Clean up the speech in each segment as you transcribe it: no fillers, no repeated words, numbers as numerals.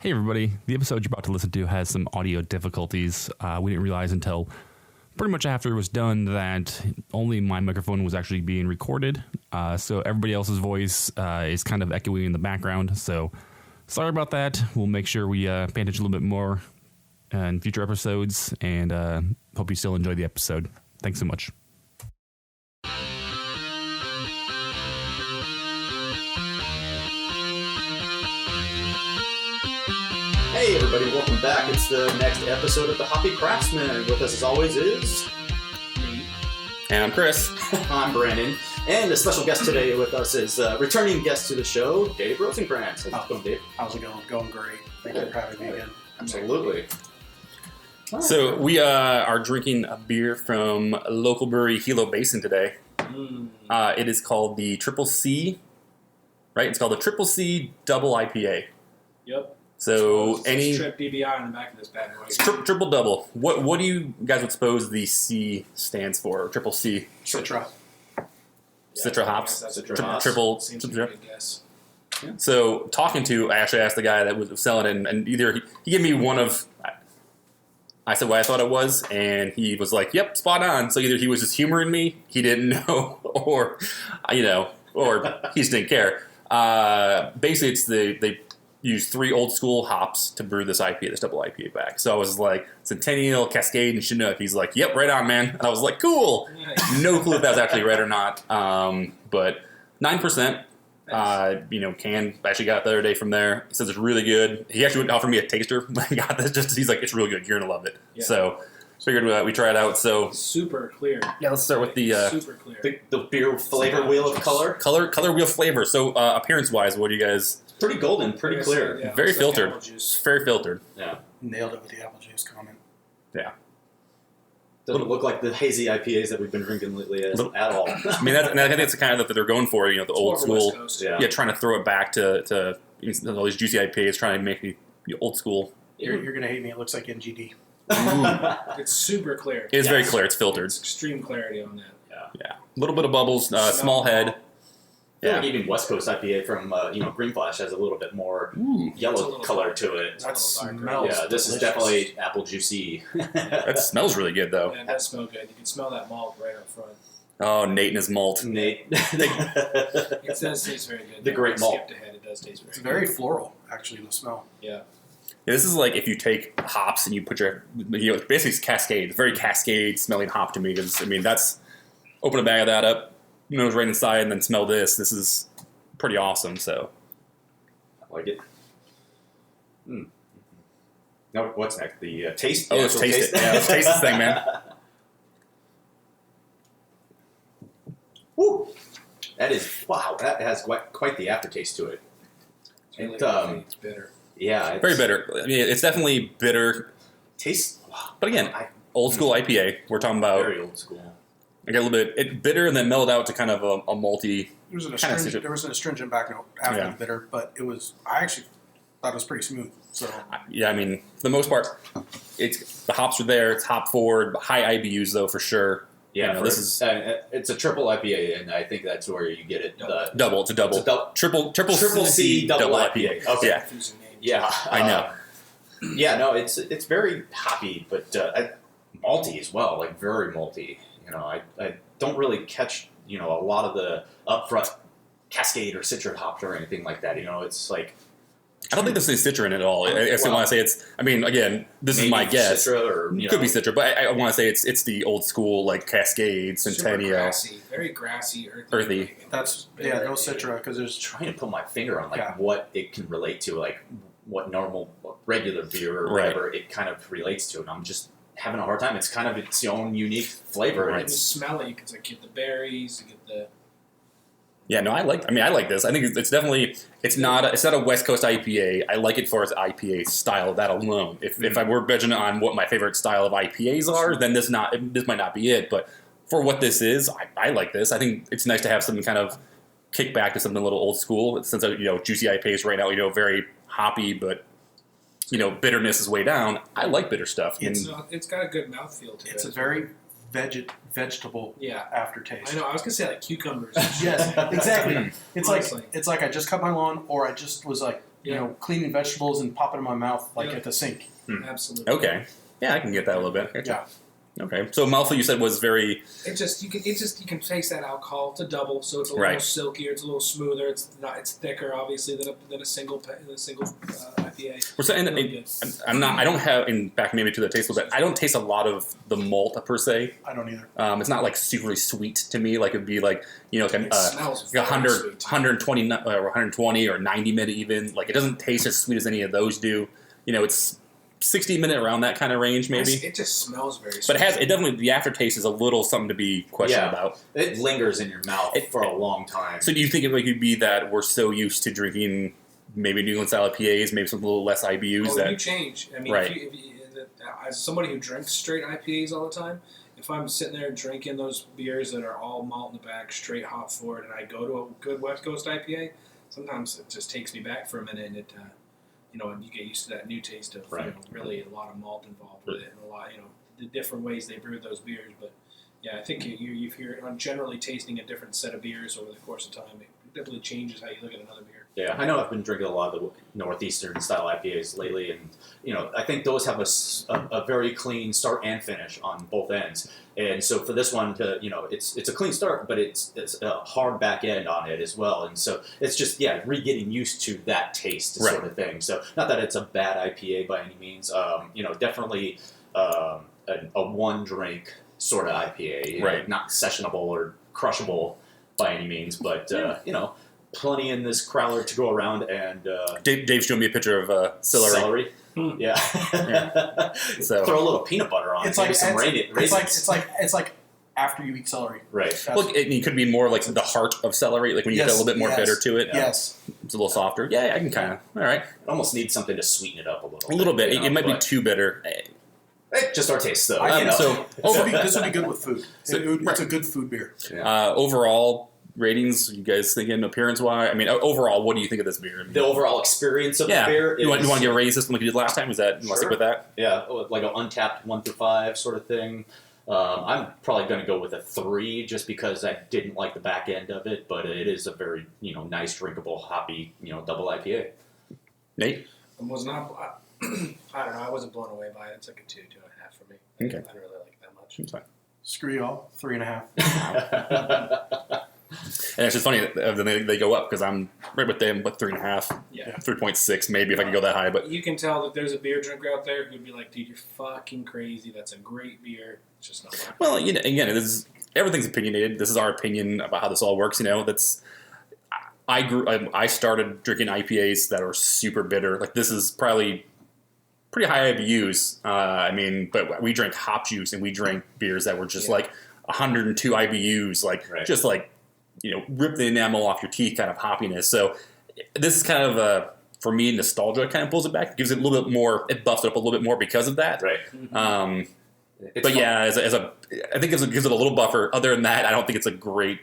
Hey everybody, the episode you're about to listen to has some audio difficulties. We didn't realize until pretty much after it was done that only my microphone was actually being recorded. So everybody else's voice is kind of echoing in the background. So sorry about that. We'll make sure we pay attention a little bit more in future episodes, and hope you still enjoy the episode. Thanks so much. Hey everybody, welcome back. It's the next episode of the Hoppy Craftsmen. With us as always is... me. And I'm Chris. I'm Brandon. And a special guest today with us is returning guest to the show, Dave Rosenkrantz. How's it going, Dave? How's it going? Going great. Thank you for having me again. Absolutely. So we are drinking a beer from a local brewery, Hilo Basin, today. It is called the Triple C, right? It's called the Triple C Double IPA. Yep. So any Trip DBI on the back of this bad boy. it's triple double. What do you guys would suppose the C stands for? Triple C. Citra. Citra hops. Citra hops. Triple. Seems to be a good guess. So I actually asked the guy that was selling it, and either he gave me one of. I said what I thought it was, and he was like, "Yep, spot on." So either he was just humoring me, he didn't know, or he just didn't care. Basically, it's they use 3 old school hops to brew this IPA, this double IPA back. So I was like, Centennial, Cascade, and Chinook. He's like, "Yep, right on, man." And I was like, "Cool." Nice. No clue if that was actually right or not. But 9%. Can actually got it the other day from there. He says it's really good. He actually offered me a taster when I got this. He's like, it's really good. You're gonna love it. Yeah. So figured we try it out. So Super clear. yeah, let's start with the Super clear. The beer flavor wheel of color. color wheel flavor. So appearance wise, what do you guys? Pretty golden, pretty clear. Yeah, Very it's like filtered. apple juice. Very filtered. Yeah. Nailed it with the apple juice comment. Yeah. Doesn't look like the hazy IPAs that we've been drinking lately at all. I mean, and I think that's the kind of that they're going for. The It's old more of a West school. Coast. Yeah. Yeah, trying to throw it back to all these juicy IPAs, trying to make me old school. You're going to hate me. It looks like NGD. It's super clear. It's very Yes. clear. It's filtered. It's extreme clarity on that. Yeah, a little bit of bubbles. Small head. I feel Yeah. like even West Coast IPA from Green Flash has a little bit more Ooh. It's a yellow little color to it. That smells Yeah, this is delicious. definitely apple juicy. That smells really good, though. Yeah, it does smell good. You can smell that malt right up front. Oh, Nate and his malt. Nate. It does taste very good. The great I malt. skipped ahead. It does taste very It's good. very floral, actually, the smell. Yeah. Yeah, this is like if you take hops and you put basically it's Cascade. It's very Cascade smelling hop to me. Because, I mean, that's, open a bag of that up, nose right inside, and then smell this. This is pretty awesome, so. I like it. Now, what's next? The taste? Oh, the let's actual taste it. Yeah, let's taste this thing, man. Woo! That is, wow, that has quite the aftertaste to it. It's really It, good. It's bitter. Yeah. It's, Very bitter. I mean, it's definitely bitter. Tastes, wow, But again, old school IPA. We're talking about, very old school. I got a little bit bitter and then mellowed out to kind of a malty. There was an Kinda astringent, there was an astringent back note after Yeah. the bitter, but it was, I actually thought it was pretty smooth. So Yeah, I mean, for the most part, the hops are there. It's hop forward, high IBUs though for sure. Yeah, this is it's a triple IPA, and I think that's where you get it. double. It's a double. Triple Triple C double IPA. Okay. Yeah, Confusing name. Yeah, I know. Yeah, no, it's very hoppy, but malty as well, like very malty. I don't really catch a lot of the upfront Cascade or Citra hops or anything like that. It's like I don't think there's any Citra in it at all. I want to say it's. I mean, again, this is maybe my guess. Citra or Could be Citra, but I want to say it's the old school like Cascade, Super Centennial. grassy. Very grassy, earthy. that's, Very, yeah, no very Citra, because there's, trying to put my finger on Yeah. what it can relate to, like what normal regular beer or Right. whatever it kind of relates to, and I'm just having a hard time. It's kind of its own unique flavor. Right. And You it's smell it. You can get the berries. You get the. Yeah, no, I like this. I think it's definitely it's not a West Coast IPA. I like it for its IPA style, that alone. If I were judging on what my favorite style of IPAs are, then this might not be it. But for what this is, I like this. I think it's nice to have something kind of kick back to something a little old school. Since juicy IPAs right now, very hoppy, but bitterness is way down. I like bitter stuff. It's got a good mouthfeel to it. it's a very vegetable Yeah. aftertaste. I know. I was gonna say like cucumbers. Yes, exactly. It's Honestly. like I just cut my lawn, or I just was like you know, cleaning vegetables and popping in my mouth like at the sink. Absolutely. Okay. Yeah, I can get that a little bit. Yeah. Okay. So mouthful you said was very. You can taste that alcohol. It's a double, so it's a little silkier. It's a little smoother. It's thicker, obviously, than a single IPA. I don't have back maybe to the taste, but I don't taste a lot of the malt per se. I don't either. It's not like super sweet to me. Like it'd be like like it smells like 100, sweet. 120 or 90 minute even. Like it doesn't taste as sweet as any of those do. It's 60 minute around that kind of range maybe. It just smells very sweet. But it definitely, the aftertaste is a little something to be questioned about. It lingers in your mouth for a long time. So do you think it could be that we're so used to drinking maybe New England style IPAs, maybe some a little less IBUs? You change. I mean, as somebody who drinks straight IPAs all the time, if I'm sitting there drinking those beers that are all malt in the back, straight hop forward, and I go to a good West Coast IPA, sometimes it just takes me back for a minute, and it, and you get used to that new taste of really a lot of malt involved with it, and a lot, the different ways they brew those beers. But yeah, I think if you're generally tasting a different set of beers over the course of time, it definitely changes how you look at another beer. Yeah, I know I've been drinking a lot of the Northeastern style IPAs lately, and I think those have a very clean start and finish on both ends. And so for this one to, it's a clean start, but it's a hard back end on it as well. And so it's just getting used to that taste sort of thing. So not that it's a bad IPA by any means. Definitely a one drink sort of IPA, not sessionable or crushable by any means, but plenty in this crowler to go around. And Dave showed me a picture of celery. Yeah. So throw a little peanut butter on it. It's like some raisins. It's like after you eat celery. Right. Look, it could be more like the heart of celery, like when you get a little bit more bitter to it. Yes. It's a little softer. Yeah, I can kind of. All right. It almost needs something to sweeten it up a little. A little bit. It might be too bitter. Just our taste, though. This would be good with food. It's a good food beer. Yeah. Overall ratings, you guys thinking appearance-wise? I mean, overall, what do you think of this beer? The overall experience of the beer. You want to give a raise this one like you did last time? You want to stick with that? Yeah, like an untapped 1 through 5 sort of thing. I'm probably going to go with a 3 just because I didn't like the back end of it, but it is a very nice, drinkable, hoppy double IPA. Nate? I was not. I don't know. I wasn't blown away by it. It's like a 2.5 for me. Okay. I don't really like it that much. That's fine. Screw y'all. 3.5. And it's just funny that they go up because I'm right with them, but 3.5, 3.6 maybe if I can go that high. But you can tell that there's a beer drinker out there who'd be like, "Dude, you're fucking crazy. That's a great beer. It's just not." Well, again, everything's opinionated. This is our opinion about how this all works. I started drinking IPAs that are super bitter. Like this is probably pretty high IBUs. But we drank hop juice and we drank beers that were just like 102 IBUs, just like. Rip the enamel off your teeth kind of hoppiness. So this is kind of for me, nostalgia kind of pulls it back. It gives it a little bit more, it buffs it up a little bit more because of that. Right. I think it gives it a little buffer. Other than that, I don't think it's a great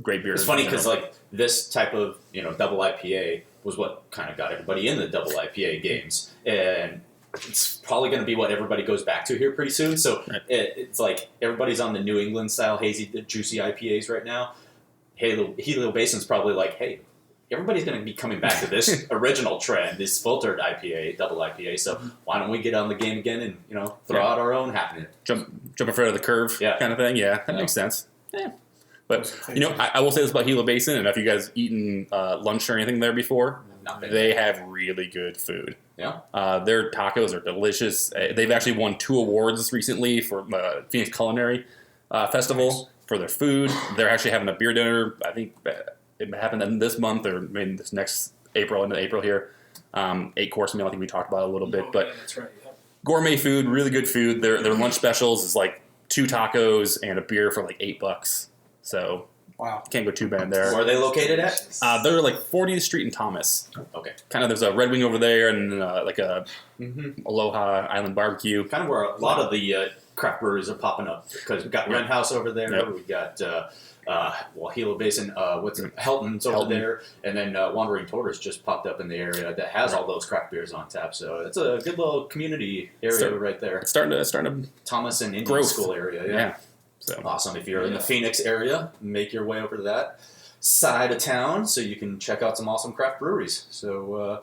beer. It's funny because this type of double IPA was what kind of got everybody in the double IPA games, and it's probably going to be what everybody goes back to here pretty soon. So it's like everybody's on the New England style hazy, juicy IPAs right now. Helio Basin's probably like, hey, everybody's going to be coming back to this original trend, this filtered IPA, double IPA. So why don't we get on the game again and throw out our own happening? Jump in front of the curve, kind of thing. Yeah, that makes sense. Yeah. But I will say this about Helio Basin, and if you guys eaten lunch or anything there before, they have really good food. Yeah, their tacos are delicious. They've actually won 2 awards recently for Phoenix Culinary Festival. Nice. For their food. They're actually having a beer dinner. I think it happened this month or maybe this next April, into April here. 8-course meal. I think we talked about it a little bit. But that's right. Yeah. Gourmet food, really good food. Their lunch specials is like 2 tacos and a beer for like $8. So can't go too bad there. Where are they located at? They're like 40th Street in Thomas. Okay. Kind of there's a Red Wing over there and like a Aloha Island Barbecue. Kind of where a lot of the craft breweries are popping up because we've got Wren House over there. Yep. We've got Helio Basin. Helton's over there, and then Wandering Tortoise just popped up in the area that has all those craft beers on tap. So it's a good little community area right there. It's starting to Thomas and Indian School area. Yeah. So awesome. If you're in the Phoenix area, make your way over to that. side of town, so you can check out some awesome craft breweries. So,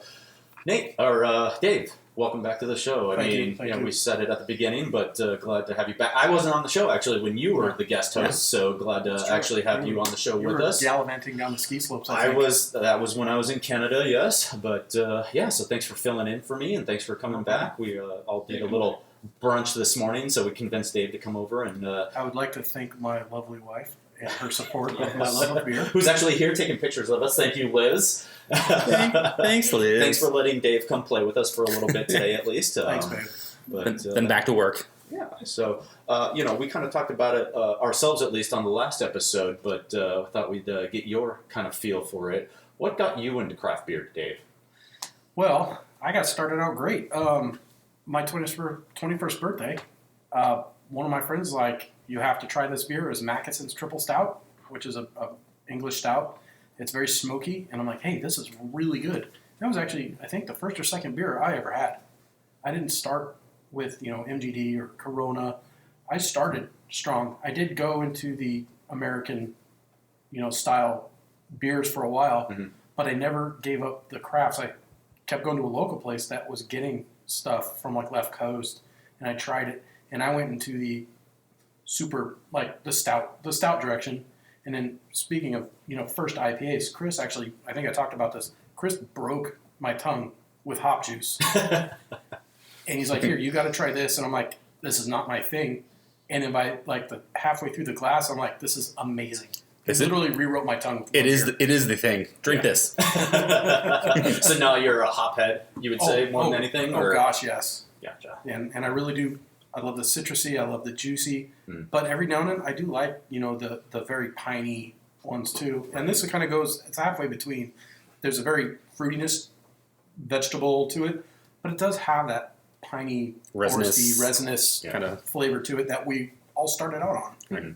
Nate, or Dave, welcome back to the show. Thank you. We said it at the beginning, but glad to have you back. I wasn't on the show, actually, when you were the guest host, so glad to actually have you on the show with us. Gallivanting down the ski slopes, That was when I was in Canada, yes. But, so thanks for filling in for me, and thanks for coming back. We all did a little brunch this morning, so we convinced Dave to come over. And I would like to thank my lovely wife and her support of my love of beer. Who's actually here taking pictures of us. Thank you, Liz. Thanks, Liz. Thanks for letting Dave come play with us for a little bit today, at least. Thanks, babe. But, then back to work. Yeah, so, we kind of talked about it ourselves, at least, on the last episode, but I thought we'd get your kind of feel for it. What got you into craft beer, Dave? Well, I got started out great. My 21st birthday, one of my friends was like, you have to try this beer. It was Mackeson's Triple Stout, which is a English stout. It's very smoky, and I'm like, hey, this is really good. That was actually, I think, the first or second beer I ever had. I didn't start with, MGD or Corona. I started strong. I did go into the American, style beers for a while, but I never gave up the crafts. I kept going to a local place that was getting stuff from like left coast, and I tried it, and I went into the super, like the stout direction. And then speaking of, first IPAs, Chris actually, I think I talked about this, Chris broke my tongue with hop juice. And he's like, here, you got to try this. And I'm like, this is not my thing. And then by like the halfway through the glass, I'm like, this is amazing. It literally rewrote my tongue. It is the thing. Drink this. So now you're a hophead, you would say, more than anything? Oh, gosh, yes. Gotcha. And I really do. I love the citrusy. I love the juicy. But every now and then, I do like, the very piney ones, too. And this kind of goes, it's halfway between. There's a very fruitiness, vegetable to it, but it does have that piney, resinous kind of flavor to it that we all started out on. Mm-hmm.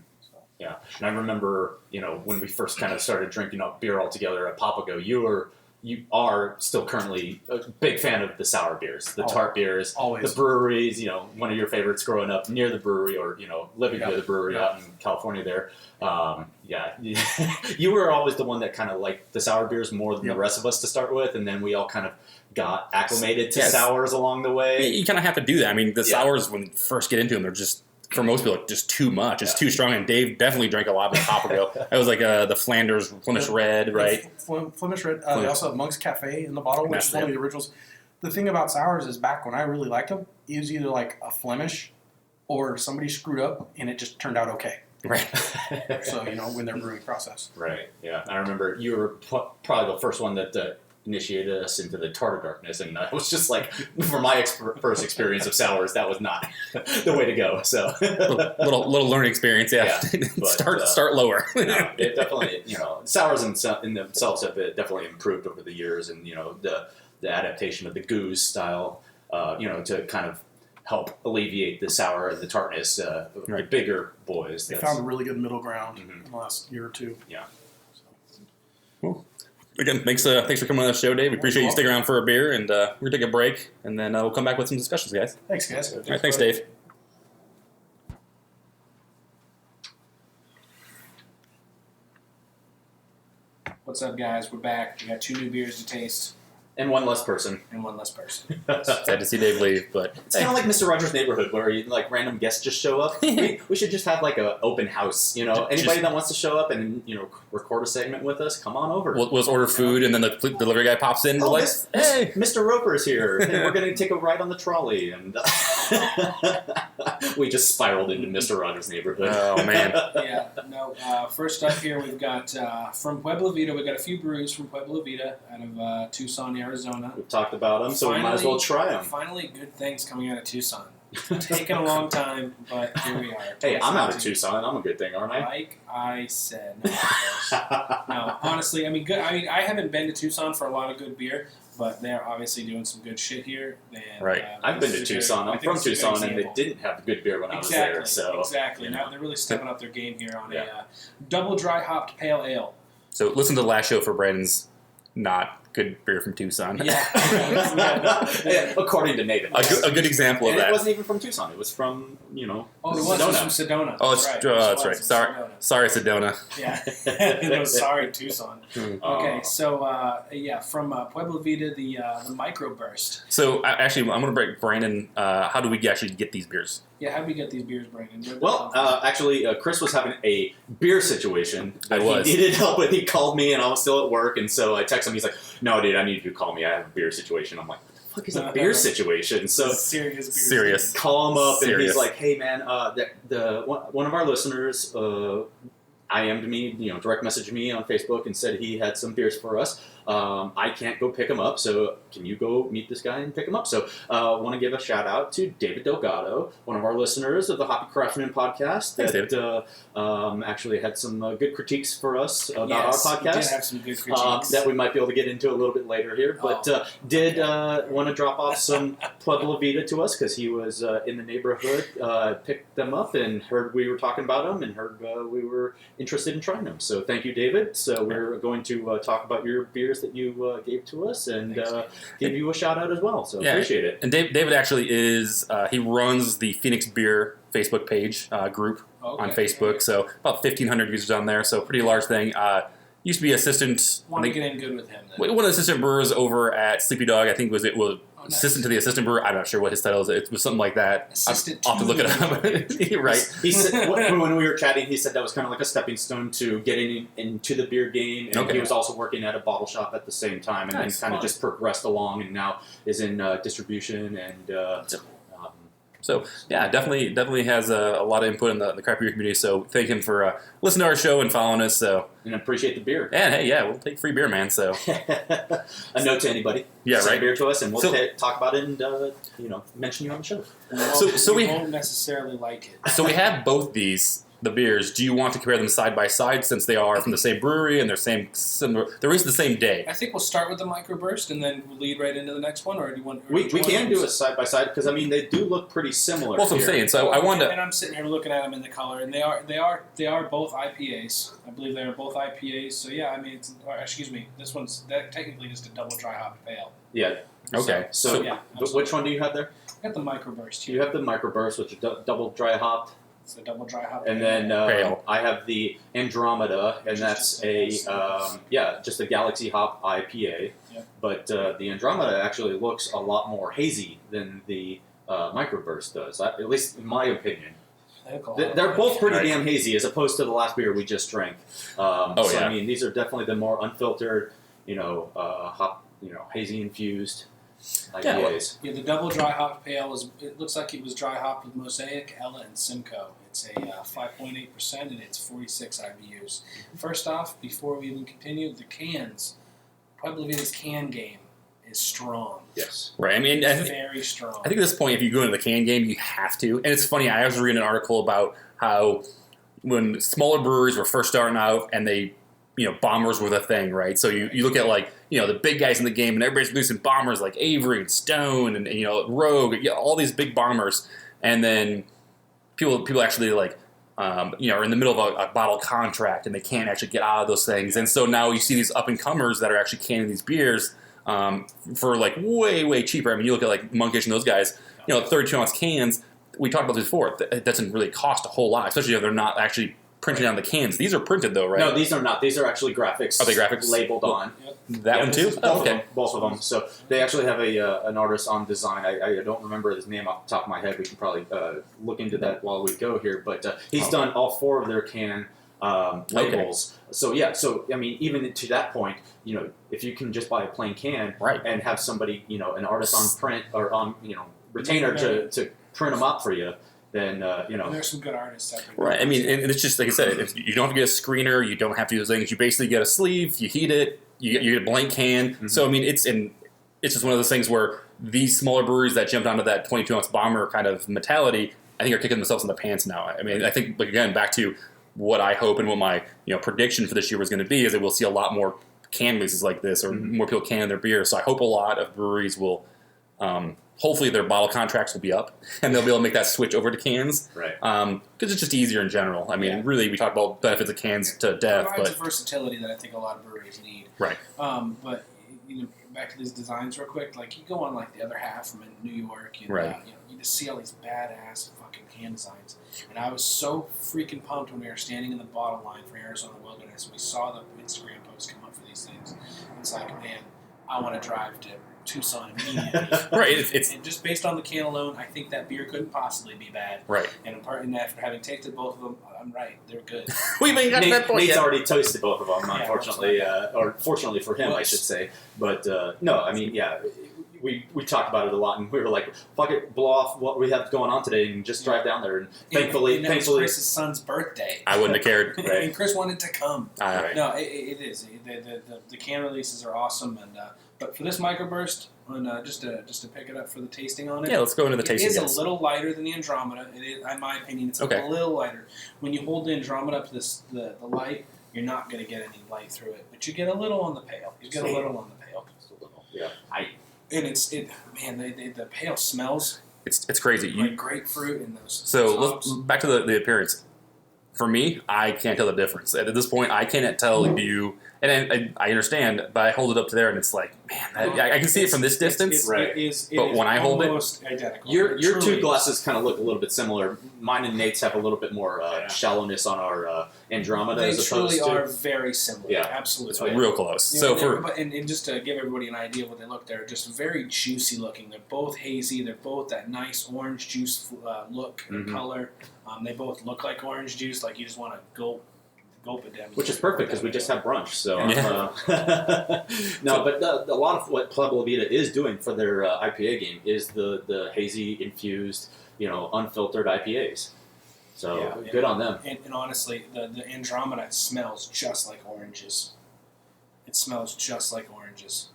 Yeah, and I remember, when we first kind of started drinking up beer all together at Papago, you are still currently a big fan of the sour beers, the tart beers, always. The breweries, one of your favorites growing up near the brewery or, living near the brewery out in California there. You were always the one that kind of liked the sour beers more than the rest of us to start with, and then we all kind of got acclimated to sours along the way. You kind of have to do that. I mean, the sours, when you first get into them, they're just, for most people, just too much. It's too strong, and Dave definitely drank a lot of Papago. That was like the Flemish Red, right? Flemish Red. They also have Monk's Cafe in the bottle, which is one of the originals. The thing about sours is back when I really liked them, it was either like a Flemish or somebody screwed up, and it just turned out okay. Right. So, when they're brewing process. Right, yeah. I remember you were probably the first one that initiated us into the Tartar Darkness, and it was just like, for my first experience of sours, that was not the way to go. So little learning experience, but, start lower. No, it definitely, sours in themselves have definitely improved over the years, and the adaptation of the goose style, to kind of help alleviate the sour and the tartness of the bigger boys. They found a really good middle ground in the last year or two. Yeah. Cool. Again, thanks for coming on the show, Dave. We appreciate you sticking around for a beer, and we're going to take a break, and then we'll come back with some discussions, guys. Thanks, guys. All right, thanks, Dave. What's up, guys? We're back. We got 2 new beers to taste. And one less person. Sad to see Dave leave, but it's kind of like Mr. Rogers' Neighborhood, where random guests just show up. we should just have like an open house. Anybody that wants to show up and record a segment with us, come on over. We'll just order food, and then the delivery guy pops in. Oh, hey, Mr. Roper's here. And we're going to take a ride on the trolley, and we just spiraled into Mr. Rogers' Neighborhood. Oh man. First up here we've got from Pueblo Vita. We've got a few brews from Pueblo Vita out of Tucson, Arizona. We've talked about them, so we might as well try them. Finally, good things coming out of Tucson. It's taken a long time, but here we are. Hey, I'm out of Tucson. I'm a good thing, aren't I? Like I said. No, honestly, good. I haven't been to Tucson for a lot of good beer, but they're obviously doing some good shit here. And, right. I've been to Tucson. I'm from Tucson, and they didn't have good beer when I was there. So exactly. Now they're really stepping up their game here on a double dry hopped pale ale. So listen to the last show for Brandon's not good beer from Tucson. Yeah, according to Nathan. A good example of And that. it wasn't even from Tucson. It was from, Oh, it was Sedona. from Sedona. Oh, that's right. Sedona. Sorry, Sedona. Yeah. It was sorry, Tucson. Okay, so, from Pueblo Vida, the microburst. So, actually, I'm going to break Brandon. How do we actually get these beers? Yeah, how do we get these beers, Brandon? Well, actually, Chris was having a beer situation that I was. he needed help with. He called me, and I was still at work, and so I texted him. He's like, "No, dude, I need you to call me. I have a beer situation." I'm like, "What the fuck is a beer situation?" So serious. call him up, and Serious. he's like, "Hey, man, one of our listeners IM'd me, direct messaged me on Facebook and said he had some beers for us. I can't go pick him up, so can you go meet this guy and pick him up?" So I want to give a shout out to David Delgado, one of our listeners of the Hoppy Craftsmen podcast, that actually had some good critiques for us about our podcast. He did have some good critiques. That we might be able to get into a little bit later here, but did want to drop off some Pueblo Vida to us because he was in the neighborhood, picked them up and heard we were talking about them and heard we were interested in trying them. So thank you, David. So we're going to talk about your beers that you gave to us and give you a shout out as well. So appreciate it. And David actually is, he runs the Phoenix Beer Facebook page group on Facebook. So about 1,500 users on there. So pretty large thing. Used to be assistant. Want to get in good with him then. One of the assistant brewers over at Sleepy Dog, I think was assistant to the assistant brewer. I'm not sure what his title is. It was something like that. Assistant I'll have to look it up. Right. He said when we were chatting, he said that was kind of like a stepping stone to getting into the beer game, and he was also working at a bottle shop at the same time, and then kind of just progressed along, and now is in distribution and. So yeah, definitely has a lot of input in the craft beer community. So thank him for listening to our show and following us. So and appreciate the beer. And hey, we'll take free beer, man. So a note to anybody. Yeah, send right. beer to us, and we'll talk about it and mention you on the show. So we won't necessarily like it. So we have both the beers. Do you want to compare them side by side since they are from the same brewery and they're they're released the same day? I think we'll start with the microburst and then we'll lead right into the next one, or do you want? We can do it side by side because they do look pretty similar. Well, that's what I'm saying. So I wanted to. And I'm sitting here looking at them in the color, and they are both IPAs. I believe they are both IPAs. So yeah, this one's technically just a double dry hop pale. Yeah. Okay. So which one do you have there? I got the microburst here. You have the microburst, which is double dry hopped. It's a double dry hop. And then I have the Andromeda, and that's just a Galaxy hop IPA. Yep. But the Andromeda actually looks a lot more hazy than the microburst does, at least in my opinion. They're both pretty damn hazy, as opposed to the last beer we just drank. These are definitely the more unfiltered, hop, hazy infused IPAs. Yeah, the double dry hop pale it looks like it was dry hopped with Mosaic, Ella, and Simcoe. It's a 5.8% and it's 46 IBUs. First off, before we even continue, the cans. Pueblo Vida's can game is strong. Yes. Right. Very strong. I think at this point, if you go into the can game, you have to. And it's funny, I was reading an article about how when smaller breweries were first starting out and they, bombers were the thing, right? So you look at the big guys in the game and everybody's producing bombers like Avery and Stone and Rogue, all these big bombers. And then people actually are in the middle of a bottle contract and they can't actually get out of those things. And so now you see these up-and-comers that are actually canning these beers for way, way cheaper. You look at Monkish and those guys, 32-ounce cans. We talked about this before. That doesn't really cost a whole lot, especially if they're not actually printed on the cans. These are printed though, right? No, these are not. These are actually graphics. Are they graphics labeled on? That one too? Both of them. So they actually have an artist on design. I don't remember his name off the top of my head. We can probably look into that while we go here. But he's done all 4 of their can labels. Okay. So even to that point, if you can just buy a plain can and have somebody, an artist on print or on retainer to print them up for you. Then And there's some good artists out there. Right. And it's just like I said. You don't have to get a screener. You don't have to do those things. You basically get a sleeve. You heat it. You get a blank can. Mm-hmm. So it's just one of those things where these smaller breweries that jumped onto that 22-ounce bomber kind of mentality, I think are kicking themselves in the pants now. I think again back to what I hope and what my prediction for this year was going to be is that we'll see a lot more can releases like this, or more people can their beer. So I hope a lot of breweries will. Hopefully their bottle contracts will be up, and they'll be able to make that switch over to cans. Right. Because it's just easier in general. Really, we talk about benefits of cans to death. It provides a versatility that I think a lot of breweries need. Right. But, back to these designs real quick. Like you go on like the other half from New York, and Right. you just see all these badass fucking can designs. And I was so freaking pumped when we were standing in the bottle line for Arizona Wilderness, and we saw the Instagram posts come up for these things. It's like, man, I want to drive to Tucson immediately. Right. It's and just based on the can alone, I think that beer couldn't possibly be bad. right. And after having tasted both of them, I'm right. They're good. We even got to that point Nate's yet. already toasted both of them, Yeah, unfortunately, or fortunately for him, I should say. But no, I mean, yeah, we talked about it a lot, and we were like, "Fuck it, blow off what we have going on today, and just drive down there." And thankfully, and that was Chris's son's birthday. I wouldn't have cared. Right. And Chris wanted to come. Right. No, it is. The can releases are awesome, and but for this microburst, and just to pick it up for the tasting on it. Yeah, let's go into the tasting. It is guys. a little lighter than the Andromeda. It is, in my opinion, it's Okay. a little lighter. When you hold the Andromeda up to the light, you're not going to get any light through it, but you get a little on the pale. You get a little on the pale. Just a little. Yeah. And the pale smells It's crazy. like grapefruit and those. So those let's hops. back to the appearance. For me, I can't tell the difference. At this point, I cannot tell you. And I understand, but I hold it up to there, and it's like, man, I can see it from this distance. Right. But when I hold it- almost identical. Your It two truly is. glasses kind of look a little bit similar. Mine and Nate's have a little bit more shallowness on our Andromeda They as truly opposed are to. very similar. Yeah. Absolutely. Real close. Yeah, So and just to give everybody an idea of what they look, they're just very juicy looking. They're both hazy. They're both that nice orange juice look and Mhm. color. They both look like orange juice, like you just want to gulp it down. Which is perfect because we just had brunch. So Yeah. no, but a lot of what Pueblo Vida is doing for their IPA game is the hazy infused, unfiltered IPAs. So Yeah, good on them. And honestly, the Andromeda smells just like oranges. It smells just like oranges.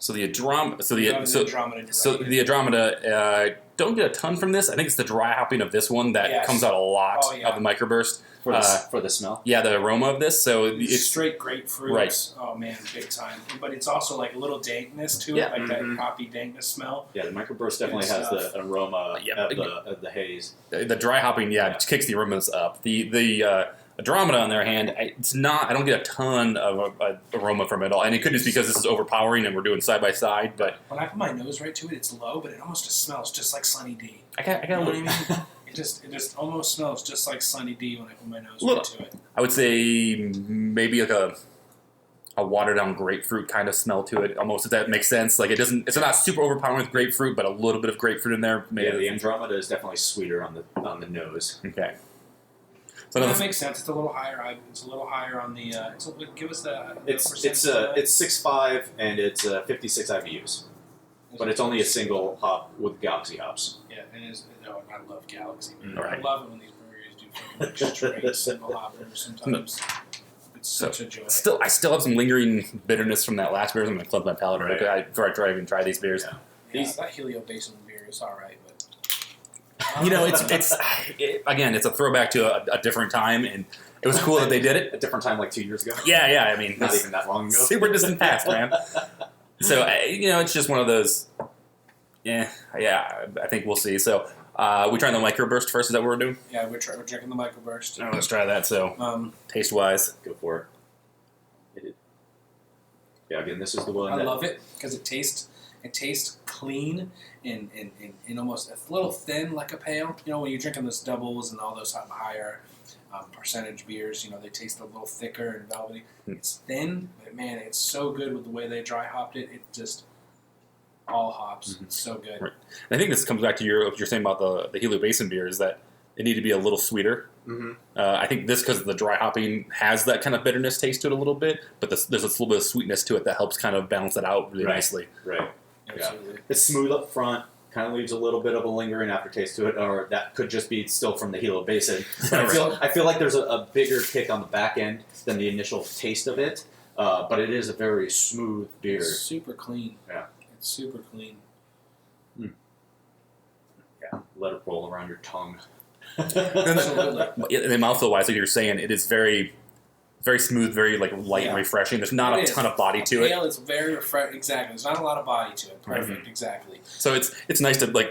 the Andromeda. So You go to the Andromeda so directly. the Andromeda. Don't get a ton from this. I think it's the dry hopping of this one that Yes. comes out a lot Oh, yeah. of the microburst. For the smell. Yeah, the aroma of this. So It's it's straight grapefruit. Right. Oh man, big time. But it's also like a little dankness to Yeah. it, like Mhm. that hoppy dankness smell. Yeah, the microburst definitely Good has stuff. the aroma Yeah. of the haze. the dry hopping. Yeah, it kicks the aromas up. The Andromeda, on the other hand, it's not. I don't get a ton of aroma from it all, and it could just because this is overpowering and we're doing side by side. But When I put my nose right to it, it's low, but it almost just smells just like Sunny D. I got You know what I mean? It just almost smells just like Sunny D when I put my nose Look. right to it. I would say maybe like a watered down grapefruit kind of smell to it, almost, if that makes sense. Like it's not super overpowering with grapefruit, but a little bit of grapefruit in there. Yeah, the Andromeda is definitely sweeter on the nose. Okay. So That another, makes sense. It's a little higher. It's a little higher on the. Give us the. It's percentage of that. 6.5 and it's 56 IBUs, but it's only a single hop with Galaxy hops. Yeah, it is. No, I love Galaxy. Man. Right. I love it when these breweries do fucking like straight single hoppers. Sometimes it's such a joy. I still have some lingering bitterness from that last beer. I'm going to cleanse my palate Right. before I even try these beers. Yeah, that Helio Basin beer is all right, but It's a throwback to a different time, and it was cool that they did it. A different time, like 2 years ago. Yeah. I mean, Not it's even that long ago. super distant past, man. So it's just one of those. Yeah. I think we'll see. So we trying the microburst first. Is that what we're doing? yeah, we're drinking the microburst. Oh, let's try that. So taste wise, Go for it. Yeah, again, this is the one I that love it because it tastes clean and almost a little thin like a pale. When you're drinking those doubles and all those higher percentage beers, they taste a little thicker and velvety. It's thin, but man, it's so good with the way they dry hopped it. It just all hops. It's so good. Right. And I think this comes back to what you're saying about the Helio Basin beer is that it need to be a little sweeter. Mm-hmm. I think this, because the dry hopping has that kind of bitterness taste to it a little bit, but there's a little bit of sweetness to it that helps kind of balance it out really nicely. Right. Absolutely. It's smooth up front, kind of leaves a little bit of a lingering aftertaste to it, or that could just be still from the Helio Basin. I feel like there's a bigger kick on the back end than the initial taste of it, but it is a very smooth beer. It's super clean. Yeah. It's super clean. Yeah, let it roll around your tongue. Absolutely. And then mouthfeel wise, like you're saying, it is very, very smooth, very light Yeah. and refreshing. There's not It a is. ton of body to it. Pale is very refreshing. Exactly. There's not a lot of body to it. Perfect. Mhm. Exactly. So it's nice to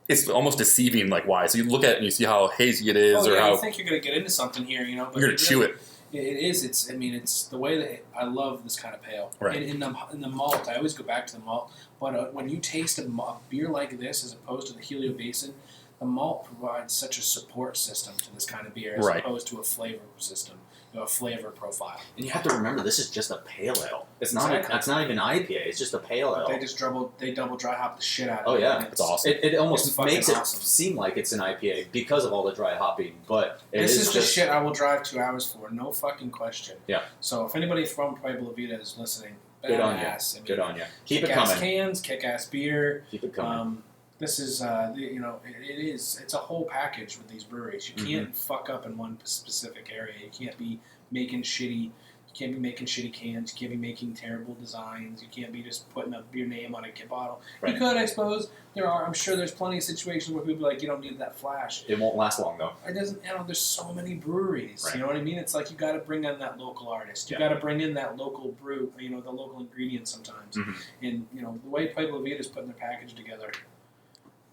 it's almost deceiving why. So you look at it and you see how hazy it is, or You how think you're going to get into something here, but you're gonna chew it. It is. It's the way that I love this kind of pale. Right. In the malt, I always go back to the malt. But when you taste a beer like this, as opposed to the Helio Basin, the malt provides such a support system to this kind of beer, as opposed to a flavor system, a flavor profile. And you have to remember, this is just a pale ale. It's not. It's not even IPA. It's just a pale ale. They just double dry hop the shit out of it. Oh yeah, it's awesome. It almost makes it awesome. seem like it's an IPA because of all the dry hopping, but this is just shit I will drive 2 hours for, no fucking question. Yeah. So if anybody from Pueblo Vita is listening, good on you. Good on you. Keep it coming. Cans, kick-ass beer. Keep it coming. This is, it's a whole package with these breweries. You can't fuck up in one specific area. You can't be making shitty cans. You can't be making terrible designs. You can't be just putting a beer name on a bottle. Right. You could, I suppose. I'm sure there's plenty of situations where people are like, you don't need that flash. It won't last long, though. It doesn't, there's so many breweries. Right. You know what I mean? It's like you got to bring in that local artist. You got to bring in that local brew, the local ingredients sometimes. And, the way Pueblo Vita is putting their package together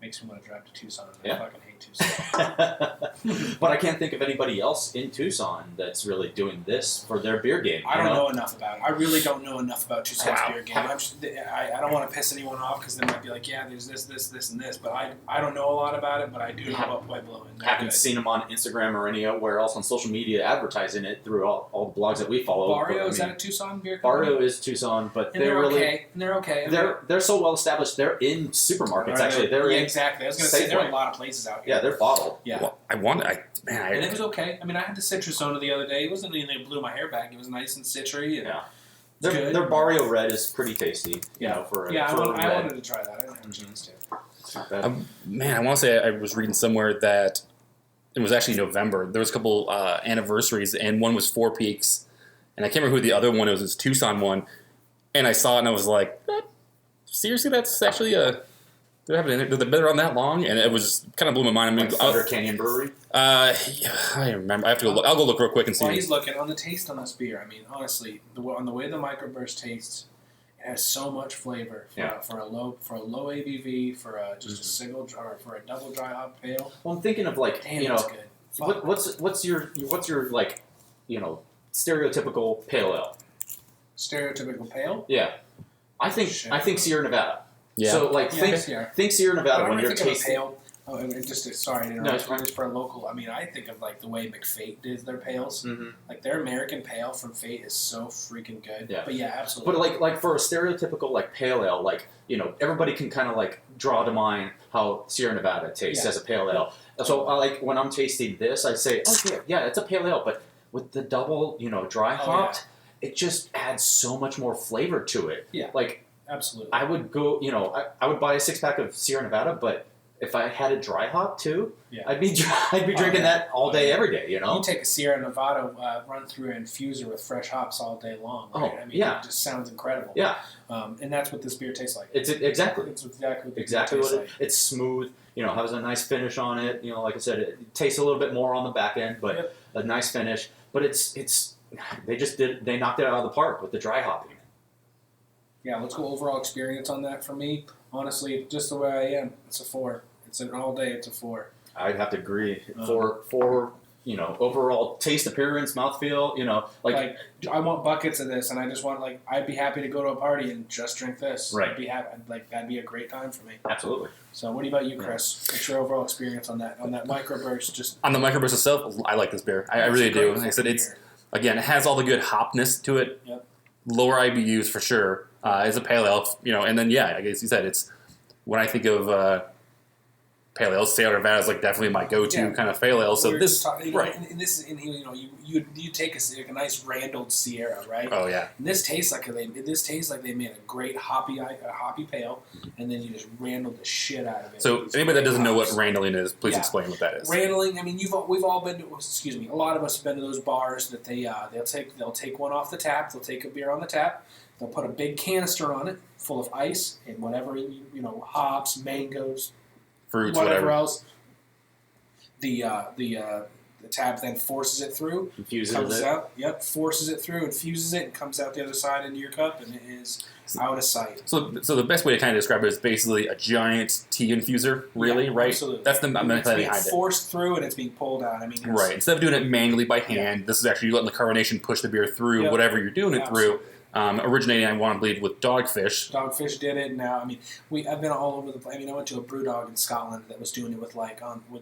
makes me want to drive to Tucson. I fucking hate Tucson. But I can't think of anybody else in Tucson that's really doing this for their beer game. I don't know enough about it. I really don't know enough about Tucson's beer game. I don't want to piss anyone off because they might be like, yeah, there's this, and this. But I don't know a lot about it, but I do know about Pueblo. And haven't seen them on Instagram or anywhere else on social media advertising it through all the blogs that we follow. Barrio, is that a Tucson beer company? Barrio is Tucson, but and they're really okay. And they're okay. They're so well established. They're in supermarkets, actually. They're in exactly. I was going to say there are a lot of places out here. Yeah, they're bottled. Yeah. Well, and it was okay. I had the citrus soda the other day. It wasn't anything that blew my hair back. It was nice and citry. And their Barrio Red is pretty tasty. I wanted to try that. I didn't have a chance to. I want to say I was reading somewhere that it was actually November. There was a couple anniversaries, and one was Four Peaks, and I can't remember who the other one was. It was Tucson one, and I saw it and I was like, seriously, that's actually a. Did they been around that long? And it was kind of blew my mind. Thunder Canyon Brewery? I remember. I have to go look. I'll go look real quick and see. While he's looking, on the taste on this beer, honestly, on the way the microburst tastes, it has so much flavor for a low ABV, for just a single or for a double dry hop pale. Well, I'm thinking of good. What's your stereotypical pale ale? Stereotypical pale? Yeah, I think Sierra Nevada. Yeah. So think Sierra Nevada when you're tasting. Pale. Sorry to interrupt. Just for a local. I think of the way McFate did their pales. Their American pale from Fate is so freaking good. Yeah. But yeah, absolutely. But for a stereotypical pale ale, everybody can kind of draw to mind how Sierra Nevada tastes as a pale ale. So when I'm tasting this, I say, it's a pale ale, but with the double, dry hopped, it just adds so much more flavor to it. Yeah. Absolutely. I would go, I would buy a 6-pack of Sierra Nevada, but if I had a dry hop too, I'd be drinking that all day, every day, You take a Sierra Nevada, run through an infuser with fresh hops all day long. Right? It just sounds incredible. Yeah. And that's what this beer tastes like. It's exactly what it. It's smooth. Has a nice finish on it. Like I said, it tastes a little bit more on the back end, but a nice finish. But they knocked it out of the park with the dry hopping. Yeah, let's go overall experience on that for me. Honestly, just the way I am, it's a 4. It's an all day, it's a 4. I'd have to agree. For overall taste, appearance, mouthfeel, I want buckets of this, and I just want, I'd be happy to go to a party and just drink this. Right. I'd be happy, that'd be a great time for me. Absolutely. So what about you, Chris? What's your overall experience on that microburst? On the microburst itself, I like this beer. I really do. Like I said, it has all the good hopness to it. Yep. Lower IBUs for sure. It's a pale ale, and then I guess you said it's when I think of pale ales, Sierra Nevada is definitely my go-to kind of pale ale. So this, right? And this is you take a nice randled Sierra, right? Oh yeah. And this tastes like they made a great hoppy pale, and then you just randled the shit out of it. So anybody that doesn't know what randling is, please explain what that is. Randling, we've all been to. Excuse me, a lot of us have been to those bars that they'll take one off the tap. They'll take a beer on the tap. They'll put a big canister on it, full of ice and whatever hops, mangoes, fruits, whatever else. The the tab then forces it through, Infuses comes it. out. Yep, forces it through, infuses it, and comes out the other side into your cup, and it is out of sight. So the best way to kind of describe it is basically a giant tea infuser, really, Yeah, right? Absolutely. That's the It's mentality being behind it. forced through, and it's being pulled out. I mean, it's, Right. Instead of doing it manually by hand, this is actually letting the carbonation push the beer through Yep. whatever you're doing it Absolutely. through. Originating, I want to believe, with Dogfish. Dogfish did it, and now I mean, I've been all over the place. I mean, I went to a brew dog in Scotland that was doing it with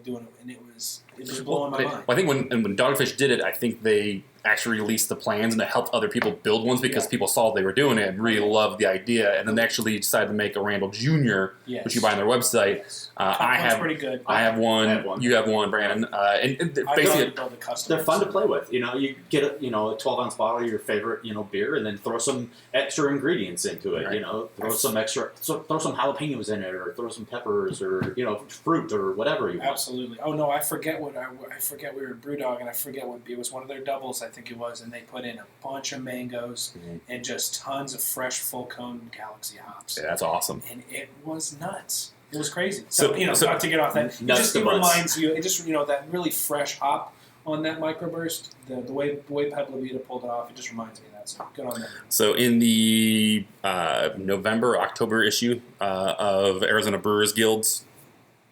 doing it, and it was blowing my mind. I think when Dogfish did it, I think they actually released the plans and it helped other people build ones because Yeah. people saw they were doing it and really loved the idea, and then they actually decided to make a Randall Jr., Yes. which you buy on their website. Yes. I That one's have pretty good. I have one. I have one. You have one, Brandon. And I basically, love to build a custom. They're fun to play with. You know, you get a 12-ounce bottle of your favorite beer, and then throw some extra ingredients into it. Right. You know, throw some jalapenos in it, or throw some peppers, or fruit, or whatever you want. Absolutely. Oh no, I forget we were at Brewdog, and I forget what it was. One of their doubles, I think it was, and they put in a bunch of mangoes and just tons of fresh full cone Galaxy hops, yeah, that's awesome. and it was nuts. It was crazy. So- So not to get off that, Nuts to it butts. reminds you. It just that really fresh hop on that microburst. The way Pablo Vita pulled it off, it just reminds me of that. So good on them. So in the October issue of Arizona Brewers Guild's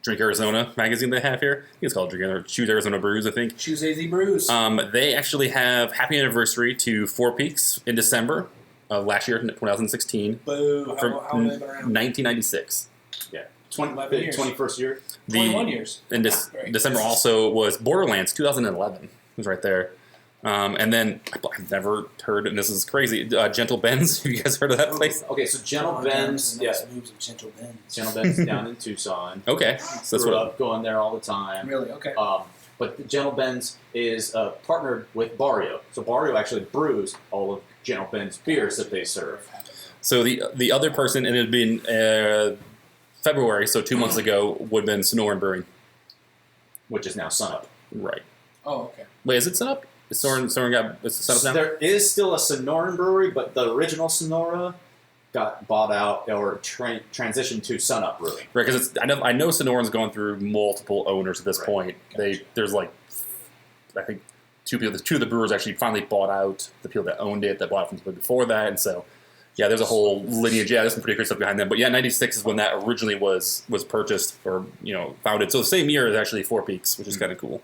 Drink Arizona magazine they have here, I think it's called Choose Arizona Brews, I think. Choose AZ Brews. They actually have happy anniversary to Four Peaks in December of last year, 2016, Boo! from How have they been around? 1996. Yeah, 11 years. 21st year. 21 years. In Right. December also was Borderlands 2011. It was right there. And then I've never heard, and this is crazy, Gentle Ben's. Have you guys heard of that place? Okay, so Gentle Ben's, yeah, Moves of Gentle Ben's. Gentle Ben's down in Tucson. Okay, so that's Grew what. up going there all the time. Really? Okay. But the Gentle Ben's is partnered with Barrio. So Barrio actually brews all of Gentle Ben's beers that they serve. So the other person, and it had been February, so 2 months ago, would have been Sonoran Brewing. Which is now Sunup. Right. Oh, okay. Wait, is it Sunup? Is Sonoran got is it Sunup now? There is still a Sonoran brewery, but the original Sonora got bought out or transitioned to Sunup Brewing. Right, because I know Sonoran's gone through multiple owners at this Right. point. Gotcha. There's like, I think two of the brewers actually finally bought out the people that owned it, that bought it from people before that, and so yeah, there's a whole lineage. Yeah, there's some pretty great stuff behind them. But yeah, 96 is when that originally was purchased or founded. So the same year as actually Four Peaks, which is kind of cool.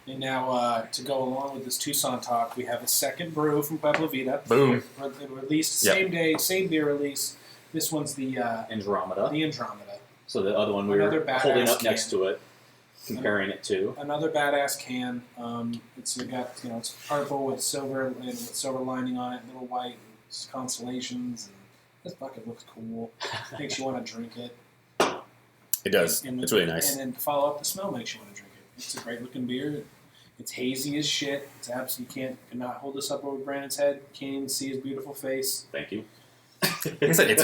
And now, to go along with this Tucson talk, we have a second brew from Pueblo Vita. Boom. Released Yep. same day, same beer release. This one's the Andromeda. Andromeda. So the other one we Another were badass holding up can. next to it, comparing it to. Another badass can. It's purple with silver lining on it, little white constellations. And this bucket looks cool. Makes you want to drink it. It does. And It's really nice. And then to follow up, the smell makes you want to drink it. It's a great looking beer. It's hazy as shit. It's absolutely cannot hold this up over Brandon's head. Can't even see his beautiful face. Thank you. Like I said, it's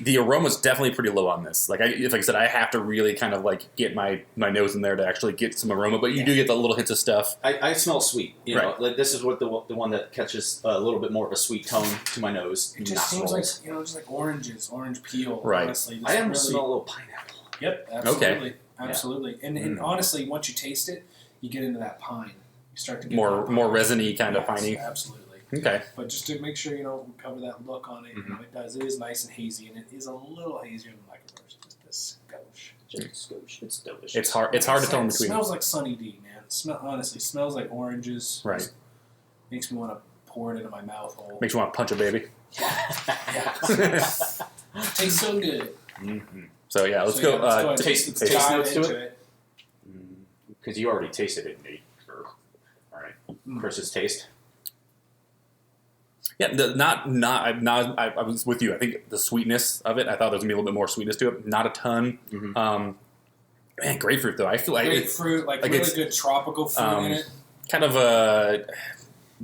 the aroma's definitely pretty low on this. Like I said, I have to really kind of like get my nose in there to actually get some aroma, but you do get the little hints of stuff. I smell sweet. Right. Know, like this is what the one that catches a little bit more of a sweet tone to my nose. It just seems nostrils. like just like oranges, orange peel. Right. Honestly, I really, smell a little pineapple. Yep, absolutely, absolutely. And honestly, once you taste it, you get into that pine. You start to get More resiny kind of Yes, piney. Absolutely. Okay. But just to make sure we cover that look on it, it does. It is nice and hazy, and it is a little hazier than microburst. Just a skosh. Just skosh. It's delicious. It's hard to tell in It between. smells like Sunny D, man. Honestly, smells like oranges. Right. Just makes me want to pour it into my mouth hole. Makes you want to punch a baby. Tastes so good. Mm-hmm. So yeah, let's go. ahead. taste Let's dive notes to into it? Because you already tasted it, Nate. All right. Chris's taste. Yeah, I was with you. I think the sweetness of it, I thought there was gonna be a little bit more sweetness to it. Not a ton. Mm-hmm. Man, grapefruit though. I feel like it's Grapefruit, like really it's, good tropical fruit in it. kind of a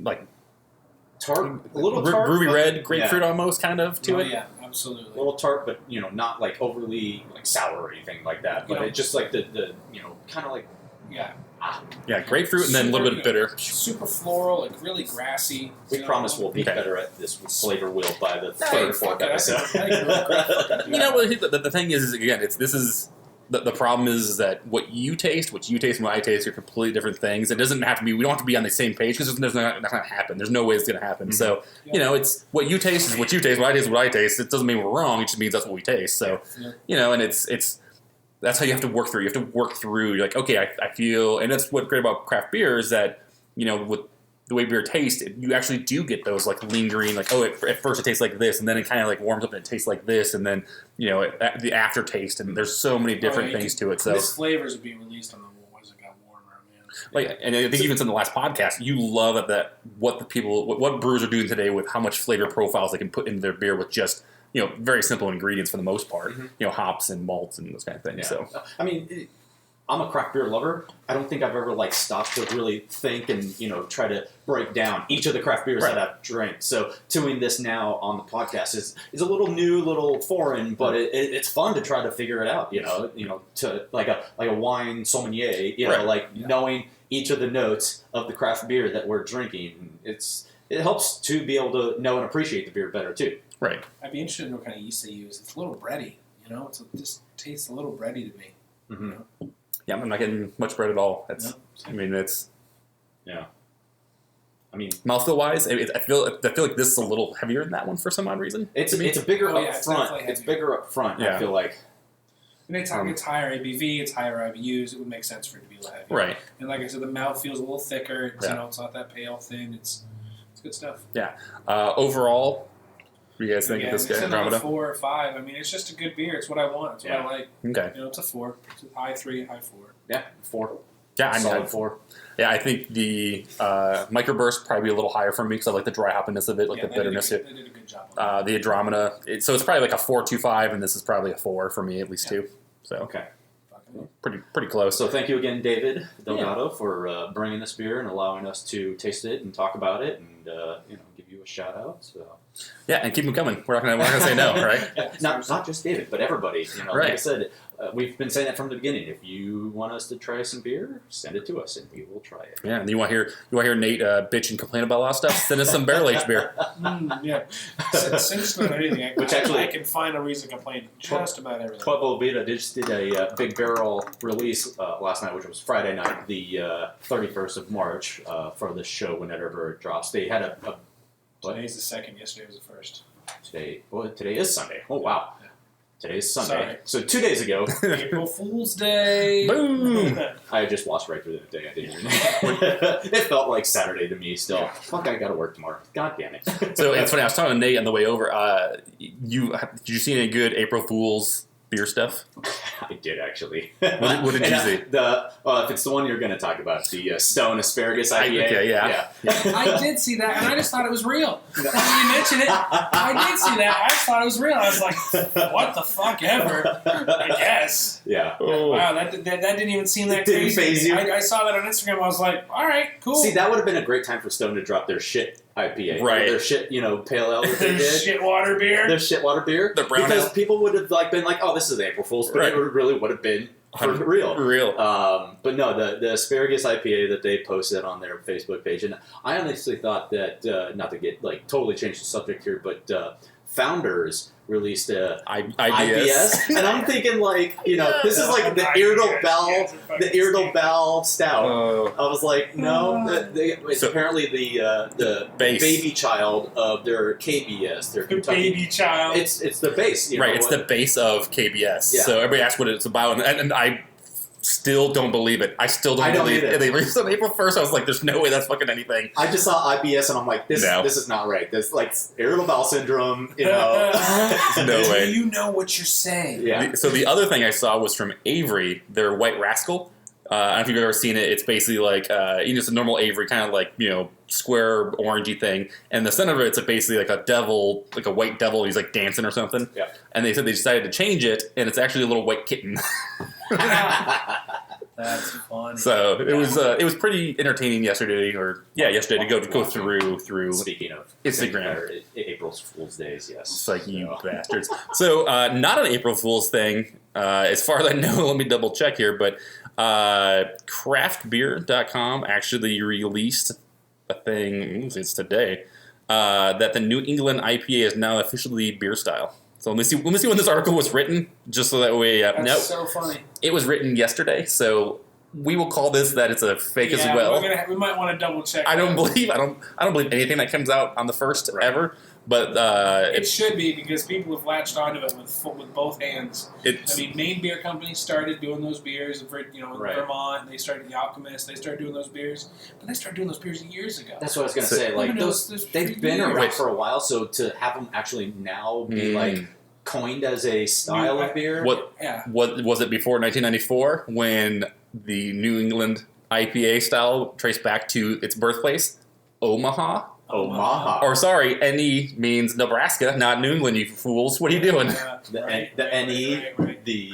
like Tart, a little tart, ruby but- red grapefruit almost kind of to it. Yeah, absolutely. A little tart, but not like overly like sour or anything like that. But it's just like the kind of like Yeah, grapefruit and then a little bit of bitter. Super floral, like really grassy. we promise we'll be better at this flavor wheel by the Hey, third or fourth fuck it, I episode. think we're great fucking You know what? The thing is again, this is The problem is that what you taste and what I taste are completely different things. It doesn't have to be. We don't have to be on the same page because that's not going to happen. There's no way it's going to happen. So it's what you taste is what you taste. What I taste is what I taste. It doesn't mean we're wrong. It just means that's what we taste. So and it's that's how you have to work through. You have to work through. You're like, okay, I feel, and that's what's great about craft beer is that with the way beer tastes, you actually do get those like lingering, like, at first it tastes like this, and then it kind of like warms up and it tastes like this, and then the aftertaste, and there's so many different things to it. So this flavors are being released on the as it got warmer, man. Like, and I think even in the last podcast, you love that what brewers are doing today with how much flavor profiles they can put into their beer with just very simple ingredients for the most part, hops and malts and those kind of things. Yeah. So I mean, I'm a craft beer lover. I don't think I've ever stopped to really think and try to break down each of the craft beers that I've drank. So doing this now on the podcast is a little new, little foreign, but it's fun to try to figure it out. To like a wine sommelier. Knowing each of the notes of the craft beer that we're drinking. It helps to be able to know and appreciate the beer better too. Right. I'd be interested in what kind of yeast they use. It's a little bready. It just tastes a little bready to me. Mm-hmm. Yeah, I'm not getting much bread at all. I mean, it's... Yeah. I mean... Mouthfeel wise, I feel like this is a little heavier than that one for some odd reason. It's a bigger up front. It's bigger up front, I feel like. And it's higher ABV, it's higher IBUs. It would make sense for it to be a little heavier. Right. And like I said, the mouth feels a little thicker. It's, it's not that pale thin. It's good stuff. Yeah. Overall... What do you guys think of this guy? It's another 4 or 5. I mean, it's just a good beer. It's what I want. It's what I like. Okay. It's a 4. It's a high 3, high 4. Yeah, 4. Yeah, solid 4. Yeah, I think the microburst probably be a little higher for me because I like the dry hoppiness of it, the bitterness. They did a good job on the Andromeda. So it's probably like a 4.25, and this is probably a 4 for me, at least too. So okay. Pretty close. So thank you again, David Delgado, for bringing this beer and allowing us to taste it and talk about it and give you a shout out. So. Yeah, and keep them coming. We're not gonna say no, right? not just David, but everybody. Right. Like I said, we've been saying that from the beginning. If you want us to try some beer, send it to us, and we will try it. Yeah, and you want to hear Nate bitch and complain about a lot of stuff? Send us some barrel aged beer. Send us about anything. I can find a reason to complain just about everything. Pueblo Vita just did a big barrel release last night, which was Friday night, the 31st of March, for this show whenever it drops. They had a Today's the 2nd. Yesterday was the 1st. Today is Sunday. Oh, wow. Today is Sunday. Sorry. So 2 days ago. April Fool's Day. Boom. I just watched right through the day. I didn't even It felt like Saturday to me still. Fuck, I gotta work tomorrow. God damn it. So it's funny, I was talking to Nate on the way over. Did you see any good April Fool's beer stuff? I did, actually. What did you see? If it's the one you're going to talk about, the Stone Asparagus IPA. Okay, yeah. I did see that, and I just thought it was real. When you mentioned it, I did see that. I just thought it was real. I was like, what the fuck ever? I guess. Yeah. Oh. Wow, that didn't even seem that Didn't crazy. faze you? I saw that on Instagram. I was like, all right, cool. See, that would have been a great time for Stone to drop their shit IPA. Right. Their shit, pale ale that they Their did. shitwater beer. Their shitwater beer. The brown because ale. people would have been like, oh, this is April Fool's, but Right. it really would have been for real. Real. But no, the Asparagus IPA that they posted on their Facebook page, and I honestly thought that, not to get totally change the subject here, but Founders released a IBS, and I'm thinking this is like the Irritable Bowel Stout. I was like, no, it's apparently the base. baby child of their KBS, their Kentucky baby child. It's the base, right? It's the base of KBS. Yeah. So everybody asks what it's about, and I still don't believe it. I still don't believe it. They released it on April 1st. I was like, there's no way that's fucking anything. I just saw IBS and I'm like, this is not right. This irritable bowel syndrome, No way. You know what you're saying. Yeah. So the other thing I saw was from Avery, their White Rascal. I don't know if you've ever seen it. It's basically like just a normal Avery, kind of like square orangey thing, and the center of it's basically like a devil, like a white devil. He's like dancing or something. Yeah. And they said they decided to change it, and it's actually a little white kitten. That's funny. So it was pretty entertaining yesterday to go through. Speaking of Instagram. April Fool's Days, yes. It's like, you bastards. So not an April Fool's thing, as far as I know. Let me double check here, but craftbeer.com actually released a thing. It's today. That the New England IPA is now officially beer style. So let me see when this article was written, just so that we That's so funny. It was written yesterday, so we will call this that it's a fake as well. We might want to double check. I don't believe anything that comes out on the first ever, but it should be, because people have latched onto it with both hands. Maine Beer Company started doing those beers, in Vermont. They started the Alchemist. They started doing those beers, but they started doing those beers years ago. That's what I was going to say. Like they've been around for a while, so to have them actually now be like coined as a style of beer. What was it before 1994 when the New England IPA style traced back to its birthplace, Omaha? Or sorry, NE means Nebraska, not New England, you fools. What are you doing? The NE, the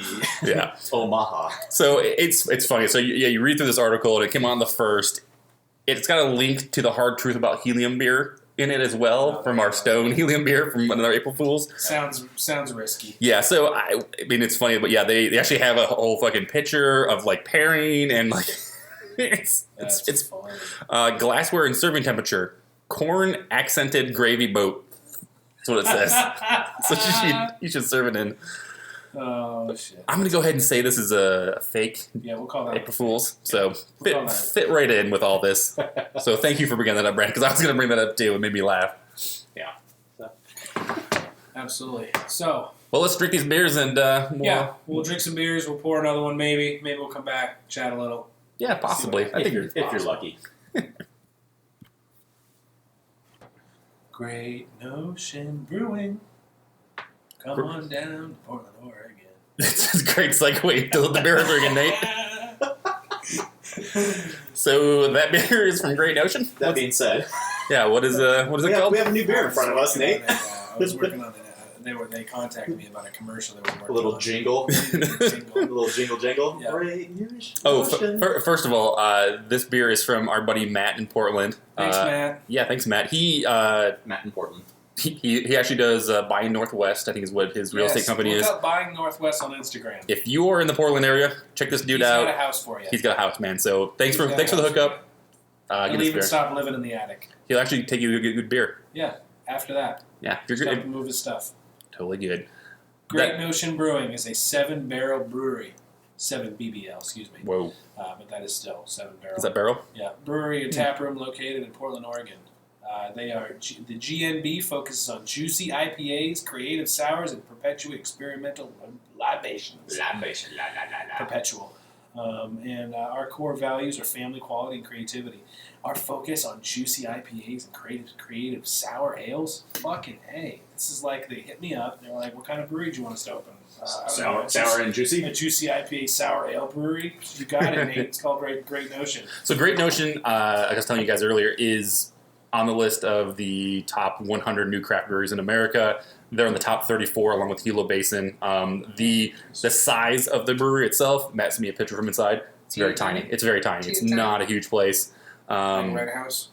Omaha. So it's funny. So you read through this article, and it came on the first. It's got a link to the hard truth about helium beer in it as well, from our Stone helium beer from another April Fools. Sounds risky. Yeah, so I mean it's funny, but yeah, they actually have a whole fucking picture of like pairing and like it's glassware and serving temperature, corn accented gravy boat. That's what it says. So you should serve it in. Oh shit! I'm gonna go ahead and say this is a fake. Yeah, we'll call that April Fools. So fit right in with all this. So thank you for bringing that up, Brad, because I was gonna bring that up too. It made me laugh. Yeah. Absolutely. So. Well, let's drink these beers and we'll drink some beers. We'll pour another one. Maybe we'll come back, chat a little. Yeah, possibly. I think if you're lucky. Great Notion Brewing. Come on down to Portland, Oregon. This is a great segue to the beer again, Nate. So that beer is from Great Notion. That being said, what is it called? We have a new beer in front of us, Nate. I was working on it. They contacted me about a commercial they were working on. A little jingle. A little jingle. Yeah. Great First of all, this beer is from our buddy Matt in Portland. Thanks, Matt. Yeah, thanks, Matt. Matt in Portland. He actually does Buying Northwest, I think is what his real estate company is. Look up Buying Northwest on Instagram. If you are in the Portland area, check this dude out. He's got a house for you. He's got a house, man. So thanks for the hookup. He'll even stop living in the attic. He'll actually take you a good beer. Yeah, after that. Yeah. Stop and move his stuff. Totally good. Great Notion Brewing is a 7-barrel brewery. 7 BBL, excuse me. Whoa. But that is still 7-barrel. Is that barrel? Yeah. Brewery and tap room located in Portland, Oregon. The GNB focuses on juicy IPAs, creative sours, and perpetual experimental libations. Perpetual. And our core values are family, quality, and creativity. Our focus on juicy IPAs and creative sour ales. Fucking A. This is like, they hit me up. They were like, what kind of brewery do you want us to open? Sour and juicy? A juicy IPA sour ale brewery. You got it, Nate. It's called Great Notion. So Great Notion, like I was telling you guys earlier, is on the list of the top 100 new craft breweries in America. They're in the top 34 along with Hilo Basin. The size of the brewery itself, Matt sent me a picture from inside. It's very tiny. It's very tiny. It's not a huge place. Like Red House?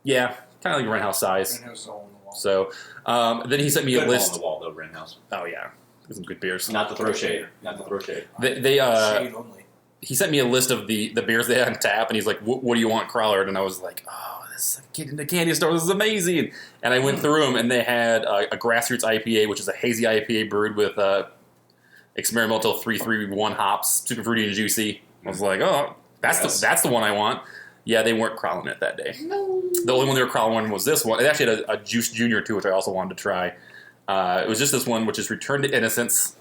Yeah, kind of like a Red House size. Red House is a hole in the wall. So then he sent me a list. Hole in the wall, though, Red House. Oh, yeah. Some good beers. Not to throw shade. Shade only. He sent me a list of the beers they had on tap, and he's like, what do you want, Crawlard? And I was like, oh, this is in the candy store. This is amazing. And I went through them, and they had a Grassroots IPA, which is a hazy IPA brewed with experimental 331 hops, super fruity and juicy. I was like, oh, that's the one I want. Yeah, they weren't crawling it that day. No. The only one they were crawling was this one. It actually had a Juice Junior too, which I also wanted to try. It was just this one, which is Return to Innocence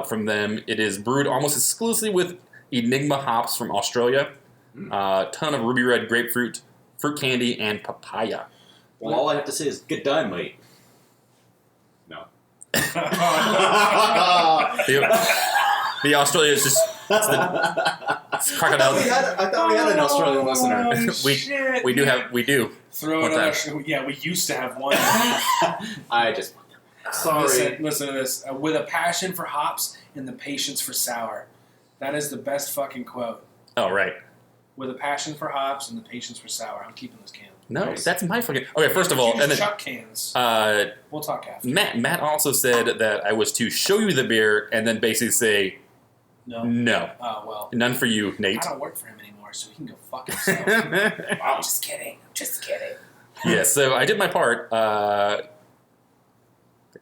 from them. It is brewed almost exclusively with Enigma hops from Australia. Ton of ruby red grapefruit, fruit candy, and papaya. Well, all I have to say is, get done, mate. No. The Australia is just it's crocodile. I thought we had an Australian listener. we do. Throw another. Yeah, we used to have one. I just. Sorry. Listen to this. With a passion for hops and the patience for sour. That is the best fucking quote. Oh, right. With a passion for hops and the patience for sour. I'm keeping this can. No, Nice. That's my fucking. Okay, first of all, and then chuck cans. We'll talk after. Matt also said that I was to show you the beer and then basically say no. Oh well. None for you, Nate. I don't work for him anymore, so he can go fuck himself. Wow, just kidding. Yeah, so I did my part.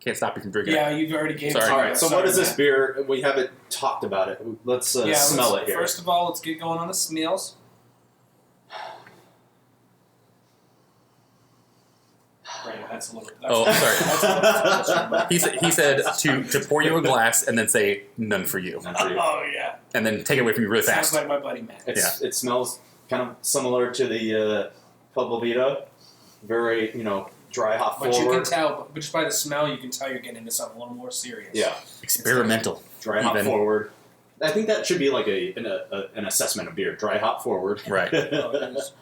can't stop you from drinking Yeah, it. you've already gave Sorry. it. All right. So what is this beer? We haven't talked about it. Let's smell it here. First of all, let's get going on the smells. Right, that's a little. He said to pour you a glass and then say none for you, Oh yeah. and then take it away from you really Sounds fast. like my buddy Matt. It smells kind of similar to the Pablo Vita. Very, dry hop But forward. you can tell, but just by the smell, you can tell you're getting into something a little more serious. Yeah, Experimental. dry hop Even. forward. I think that should be like an assessment of beer. Dry hop forward. Right. Oh, it is.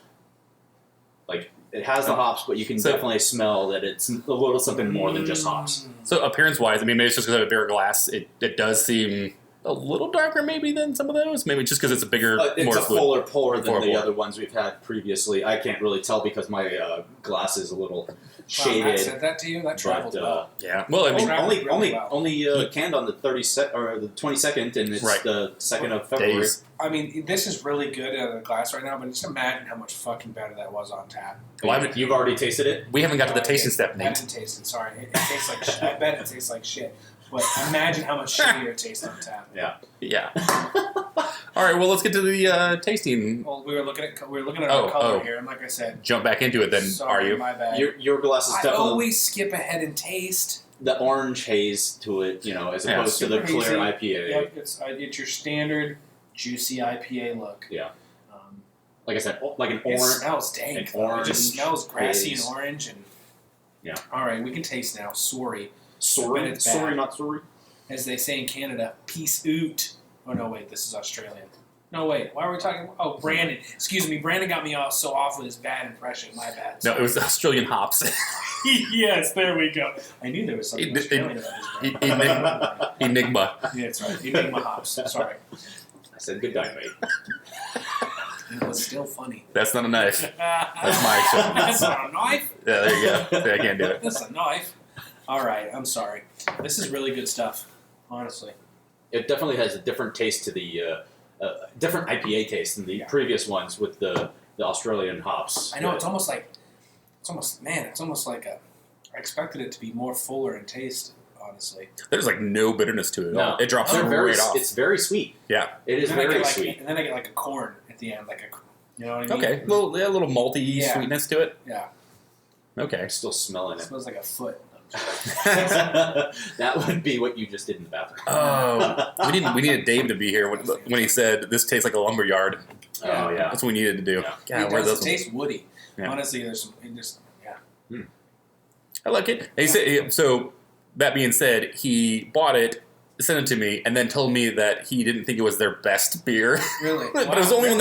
Like it has the hops, but you can definitely smell that it's a little something more than just hops. So appearance-wise, I mean, maybe it's just because I have a bigger glass. It does seem a little darker maybe than some of those. Maybe just because it's a bigger, It's more a fluid. fuller pour than Fuller the pour. other ones we've had previously. I can't really tell because my glass is a little Wow, Matt shaded. said that to you. That traveled But, well. Yeah. Well, I mean, Traveled really well. only canned on the 22nd, and it's Right. the 2nd of February. days. I mean, this is really good out of the glass right now, but just imagine how much fucking better that was on tap. Well, You've already tasted it. we haven't got to the I tasting didn't- step, I Nate. didn't taste it. Sorry, it tastes like shit. I bet it tastes like shit. But imagine how much shittier it tastes on tap. Yeah. All right. Well, let's get to the tasting. Well, we were looking at Oh, our color oh. here, and like I said, Jump back into it then. sorry, Are you? my bad. Your glass is I definitely always skip ahead and taste. the orange haze to it, as Yeah. opposed to the Super clear hazy. IPA. Yep, it's your standard juicy IPA look. Yeah. Um, Like I said, like an it orange. smells dank. an though. It just orange smells grassy haze. and orange. And Yeah. All right, we can taste now. Sorry, Sorry, But it's bad. sorry, not sorry. as they say in Canada, peace out. Oh no, wait, this is Australian. No, wait, why are we talking? Oh, Brandon. Excuse me, Brandon got me all so off with his bad impression. My bad. No, it was Australian hops. Yes, there we go. I knew there was something Australian about this. Enigma. Enigma. Yeah, that's right. Enigma hops. Sorry. I said good night, mate. It was still funny. That's not a knife. That's my acceptance. That's not a knife. Yeah, there you go. Yeah, I can't do it. That's a knife. All right, I'm sorry. This is really good stuff, honestly. It definitely has a different taste to the different IPA taste than the previous ones with the Australian hops. I know it's almost like I expected it to be more fuller in taste, honestly. There's like no bitterness to it at all. It drops They're right off. It's very sweet. Yeah. It is And then I very get like, sweet. And then I get like a corn at the end, you know what I mean? Okay. Well, yeah, a little malty Yeah. sweetness to it. Yeah. Okay. I'm still smelling It it. smells like a foot. That would be what you just did in the bathroom. Oh, we needed Dave to be here when he said this tastes like a lumberyard. Yeah. Oh yeah. That's what we needed to do. Yeah. God, It where does those? taste woody. Yeah. Honestly, there's some. It just yeah. I like it. He said, so that being said, he bought it, sent it to me, and then told me that he didn't think it was their best beer. Really, But it was only when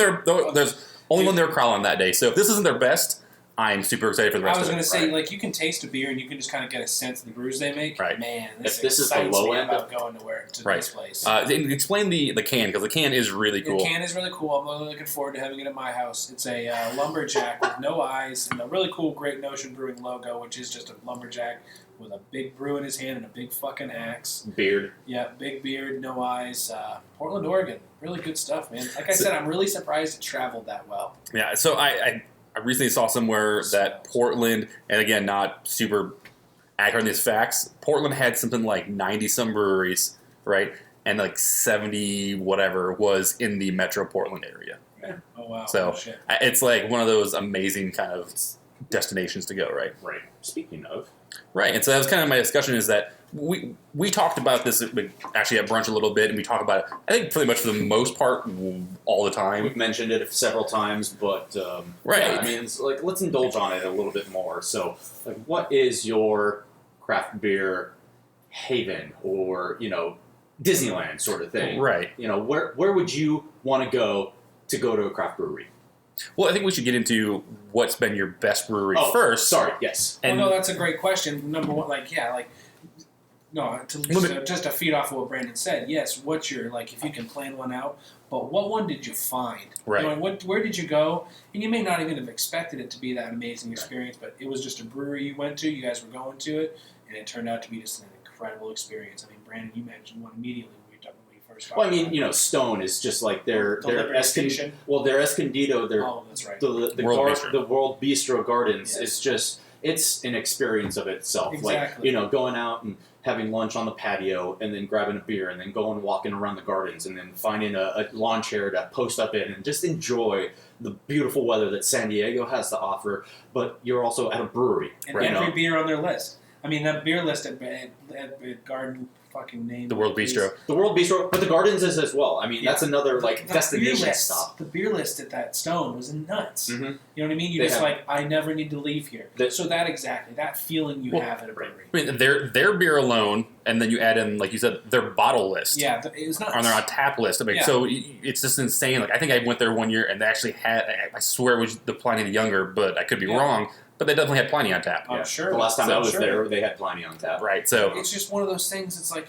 they were crawling that day. So if this isn't their best, I'm super excited for the I rest was of going it. to say, like, you can taste a beer and you can just kind of get a sense of the brews they make. Right. Man, If this is the excites low me end about going to Right. this place. Explain the can, because the can is really cool. The can is really cool. I'm really looking forward to having it at my house. It's a lumberjack with no eyes and a really cool Great Notion Brewing logo, which is just a lumberjack with a big brew in his hand and a big fucking axe. Beard. Yeah, big beard, no eyes. Portland, Oregon. Really good stuff, man. Like I said, I'm really surprised it traveled that well. Yeah, so I recently saw somewhere that Portland, and again, not super accurate in these facts, Portland had something like 90-some breweries, right? And like 70 whatever was in the metro Portland area. Yeah. Oh, wow. So Oh, shit. it's like one of those amazing kind of destinations to go, right? Right. Speaking of. Right, and so that was kind of my discussion is that we talked about this actually at brunch a little bit, and we talk about it, I think pretty much for the most part, all the time. We've mentioned it several times, but Right. yeah, I mean, it's like let's indulge on it a little bit more. So, like, what is your craft beer haven, or Disneyland sort of thing? Right. Where would you want to go to a craft brewery? Well, I think we should get into what's been your best brewery Oh, first. Sorry. Yes. And Well, no, that's a great question. Number one, just to feed off of what Brandon said, yes, what's your, if you can plan one out, but what one did you find? Right. Where did you go? And you may not even have expected it to be that amazing experience, but it was just a brewery you went to, you guys were going to it, and it turned out to be just an incredible experience. I mean, Brandon, you mentioned one immediately when you first got Well, I mean, Stone is just like their Station. Their Escondido, Oh, that's right. the World World, Bistro. the World Bistro Gardens Yes. is just it's an experience of itself. Exactly. Like, going out and having lunch on the patio, and then grabbing a beer, and then going walking around the gardens, and then finding a lawn chair to post up in and just enjoy the beautiful weather that San Diego has to offer. But you're also at a brewery. And every beer on their list. I mean, that beer list at Garden fucking name. The World Bistro. The World Bistro, but the Gardens is as well. I mean, that's another destination stop. The beer list at that Stone was nuts. Mm-hmm. You know what I mean? I never need to leave here. So that feeling you have at a brewery. I mean, their beer alone, and then you add in, like you said, their bottle list. Yeah, it was nuts. On their tap list. I mean, so it's just insane. Like, I think I went there one year and they actually had, I swear it was the Pliny the Younger, but I could be wrong. But they definitely had Pliny on tap. I'm sure. The last time I was there, they had Pliny on tap. Right. So it's just one of those things. It's like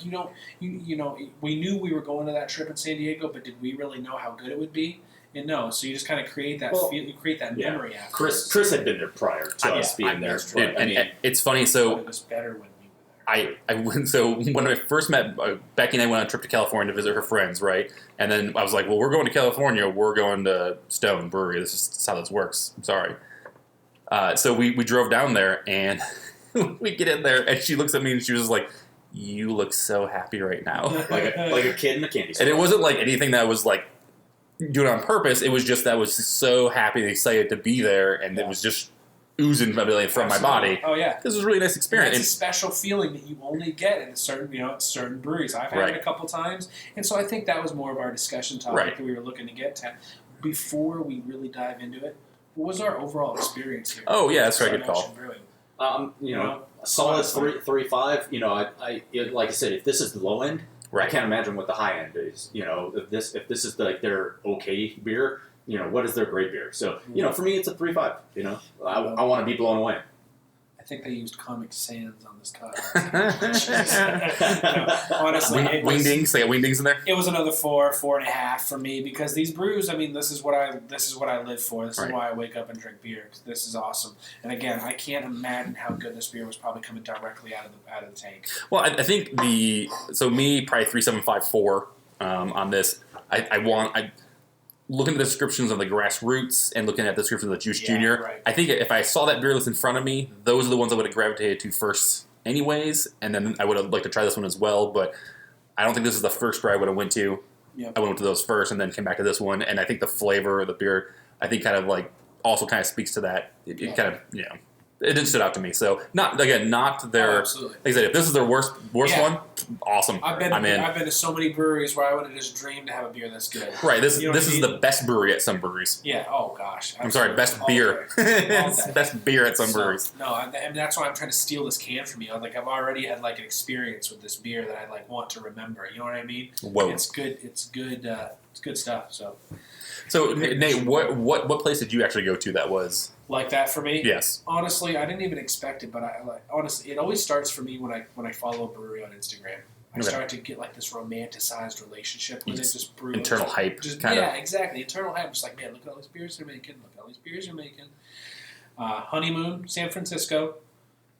we knew we were going to that trip in San Diego, but did we really know how good it would be? And no. So you just kind of create that you create that memory after. Chris had been there prior to us being there. And it's funny. So it was better when we were there. I went. So when I first met Becky and I went on a trip to California to visit her friends, right? And then I was like, well, we're going to California. We're going to Stone Brewery. This is how this works. I'm sorry. So we drove down there, and we get in there, and she looks at me, and she was like, "You look so happy right now." like a kid in a candy store. And it wasn't like anything that was like doing it on purpose. It was just that I was so happy and excited to be there, and it was just oozing from my body. Oh yeah, this was a really nice experience. It's a special feeling that you only get in certain breweries. I've had it a couple times, and so I think that was more of our discussion topic that we were looking to get to before we really dive into it. What was our overall experience here? Oh yeah, that's a very good call. A solid 3.5. I like I said, if this is the low end, I can't imagine what the high end is. If this is their okay beer, what is their great beer? So for me, it's a 3.5. I want to be blown away. I think they used Comic Sans on this cut. Honestly, wingdings. They got wingdings in there. It was another 4.5 for me because these brews. I mean, this is what I live for. This is why I wake up and drink beer. This is awesome. And again, I can't imagine how good this beer was probably coming directly out of the tank. Well, I think probably 3.754 on this. Looking at the descriptions of the Grassroots and looking at the descriptions of the Juice Jr., I think if I saw that beer list in front of me, those are the ones I would have gravitated to first anyways, and then I would have liked to try this one as well, but I don't think this is the first beer I would have went to. Yep. I went to those first and then came back to this one, and I think the flavor of the beer, I think kind of like also kind of speaks to that. It kind of, it didn't stood out to me. So not their. Absolutely. Like I said, if this is their worst one, awesome. I've been to so many breweries where I would have just dreamed to have a beer that's good. Right. This is the best brewery at some breweries. Yeah. Oh gosh. I'm sorry. Best beer. Best beer at some breweries. No, and that's why I'm trying to steal this can from you. Like I've already had like an experience with this beer that I like want to remember. You know what I mean? Whoa. It's good. It's good. It's good stuff. So Nate, what place did you actually go to that was like that for me? Yes. Honestly, I didn't even expect it, but honestly, it always starts for me when I follow a brewery on Instagram. I start to get like this romanticized relationship with it. Just brew internal hype. Exactly. Internal hype. Just like, man, look at all these beers they're making. Look at all these beers they're making. Honeymoon, San Francisco.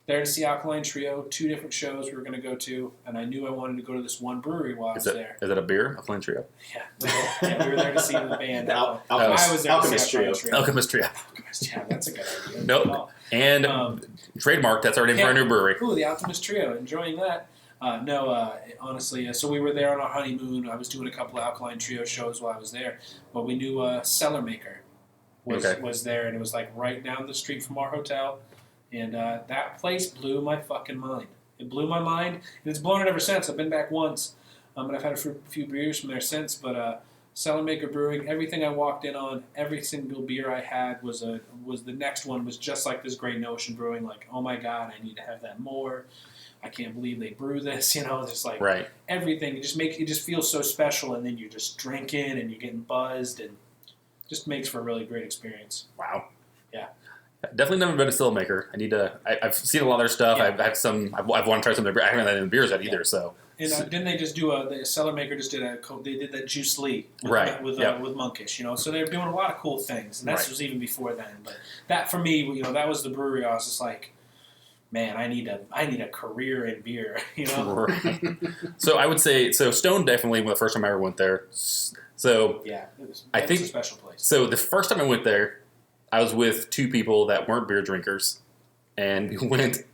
There to see Alkaline Trio. 2 different shows we were going to go to, and I knew I wanted to go to this one brewery while I was there. Is that a beer? Alkaline Trio? Yeah, we were there to see the band. Alchemist Trio. Alchemist Trio. Yeah, that's a good idea. Nope. And trademark, that's our name for our new brewery. Ooh, the Alchemist Trio. Enjoying that. Honestly, so we were there on our honeymoon. I was doing a couple of Alkaline Trio shows while I was there, but we knew Cellar Maker was there, and it was like right down the street from our hotel. And that place blew my fucking mind. It blew my mind, and it's blown it ever since. I've been back once, and I've had a few beers from there since. But Cellar Maker Brewing, everything I walked in on, every single beer I had was the next one was just like this Great Notion Brewing. Like, oh my god, I need to have that more. I can't believe they brew this. Just like everything. It just feels so special, and then you're just drinking and you're getting buzzed, and just makes for a really great experience. Wow. Yeah. Definitely never been a still maker. I need to. I've seen a lot of their stuff. Yeah. I've had some. I've wanted to try some of their. I haven't had any beers yet either. So. And didn't they just do the Cellar Maker just did they did that Juice Lee with Monkish, so they're doing a lot of cool things, and that was even before then. But that for me, that was the brewery. I was just like, man, I need a career in beer, Right. So I would say Stone definitely the first time I ever went there. So yeah, I think it's a special place. So the first time I went there, I was with 2 people that weren't beer drinkers. and we went,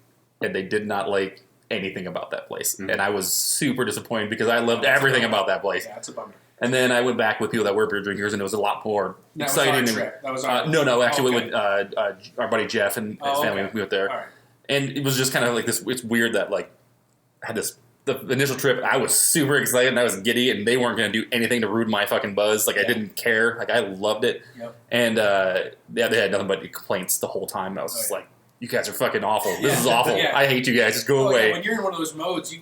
and they did not like anything about that place. And I was super disappointed because I loved everything about that place. Yeah, that's a bummer. And then I went back with people that were beer drinkers, and it was a lot more exciting. That was our no, actually, we went with our buddy Jeff and his family. Okay. We went there, All right. and it was just kind of like this. It's weird that like I had this. The initial trip, I was super excited and I was giddy, and they weren't going to do anything to ruin my fucking buzz. Like I didn't care. Like I loved it. Yep. And they had nothing but complaints the whole time. I was just like, "You guys are fucking awful. This is awful. Yeah. I hate you guys. Just go away." Yeah, when you're in one of those modes,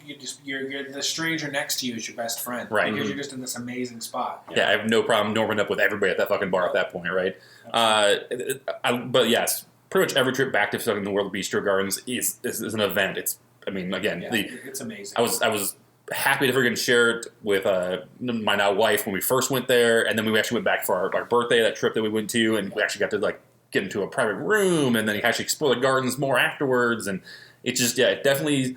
you're the stranger next to you is your best friend, Right. Because you're just in this amazing spot. Yeah, I have no problem norming up with everybody at that fucking bar at that point, right? But yes, pretty much every trip back to fucking the World Bistro Gardens is an event. It's, I mean, again, It's amazing. I was happy to freaking share it with my now wife when we first went there, and then we actually went back for our birthday, that trip that we went to, and we actually got to like get into a private room, and then you actually explore the gardens more afterwards, and it just, it definitely,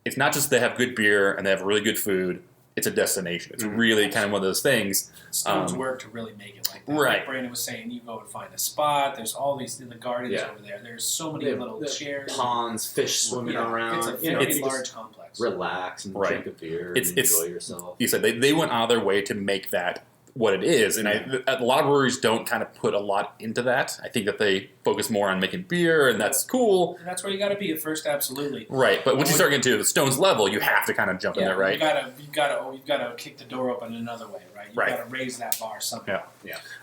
it's not just they have good beer and they have really good food, it's a destination. It's really kind of one of those things. Stone's work to really make it like that. Right. Like Brandon was saying, you go and find a spot. There's all these in the gardens over there. There's so many little chairs, ponds, fish swimming around. It's a very large complex. Relax and drink a beer and enjoy yourself. You said they went out of their way to make that what it is, and a lot of breweries don't kind of put a lot into that. I think that they focus more on making beer, and that's cool. And that's where you got to be at first, absolutely. Right, but once you start getting to the Stones level, you have to kind of jump in there, right? You've got to kick the door open another way, right? You've got to raise that bar somehow.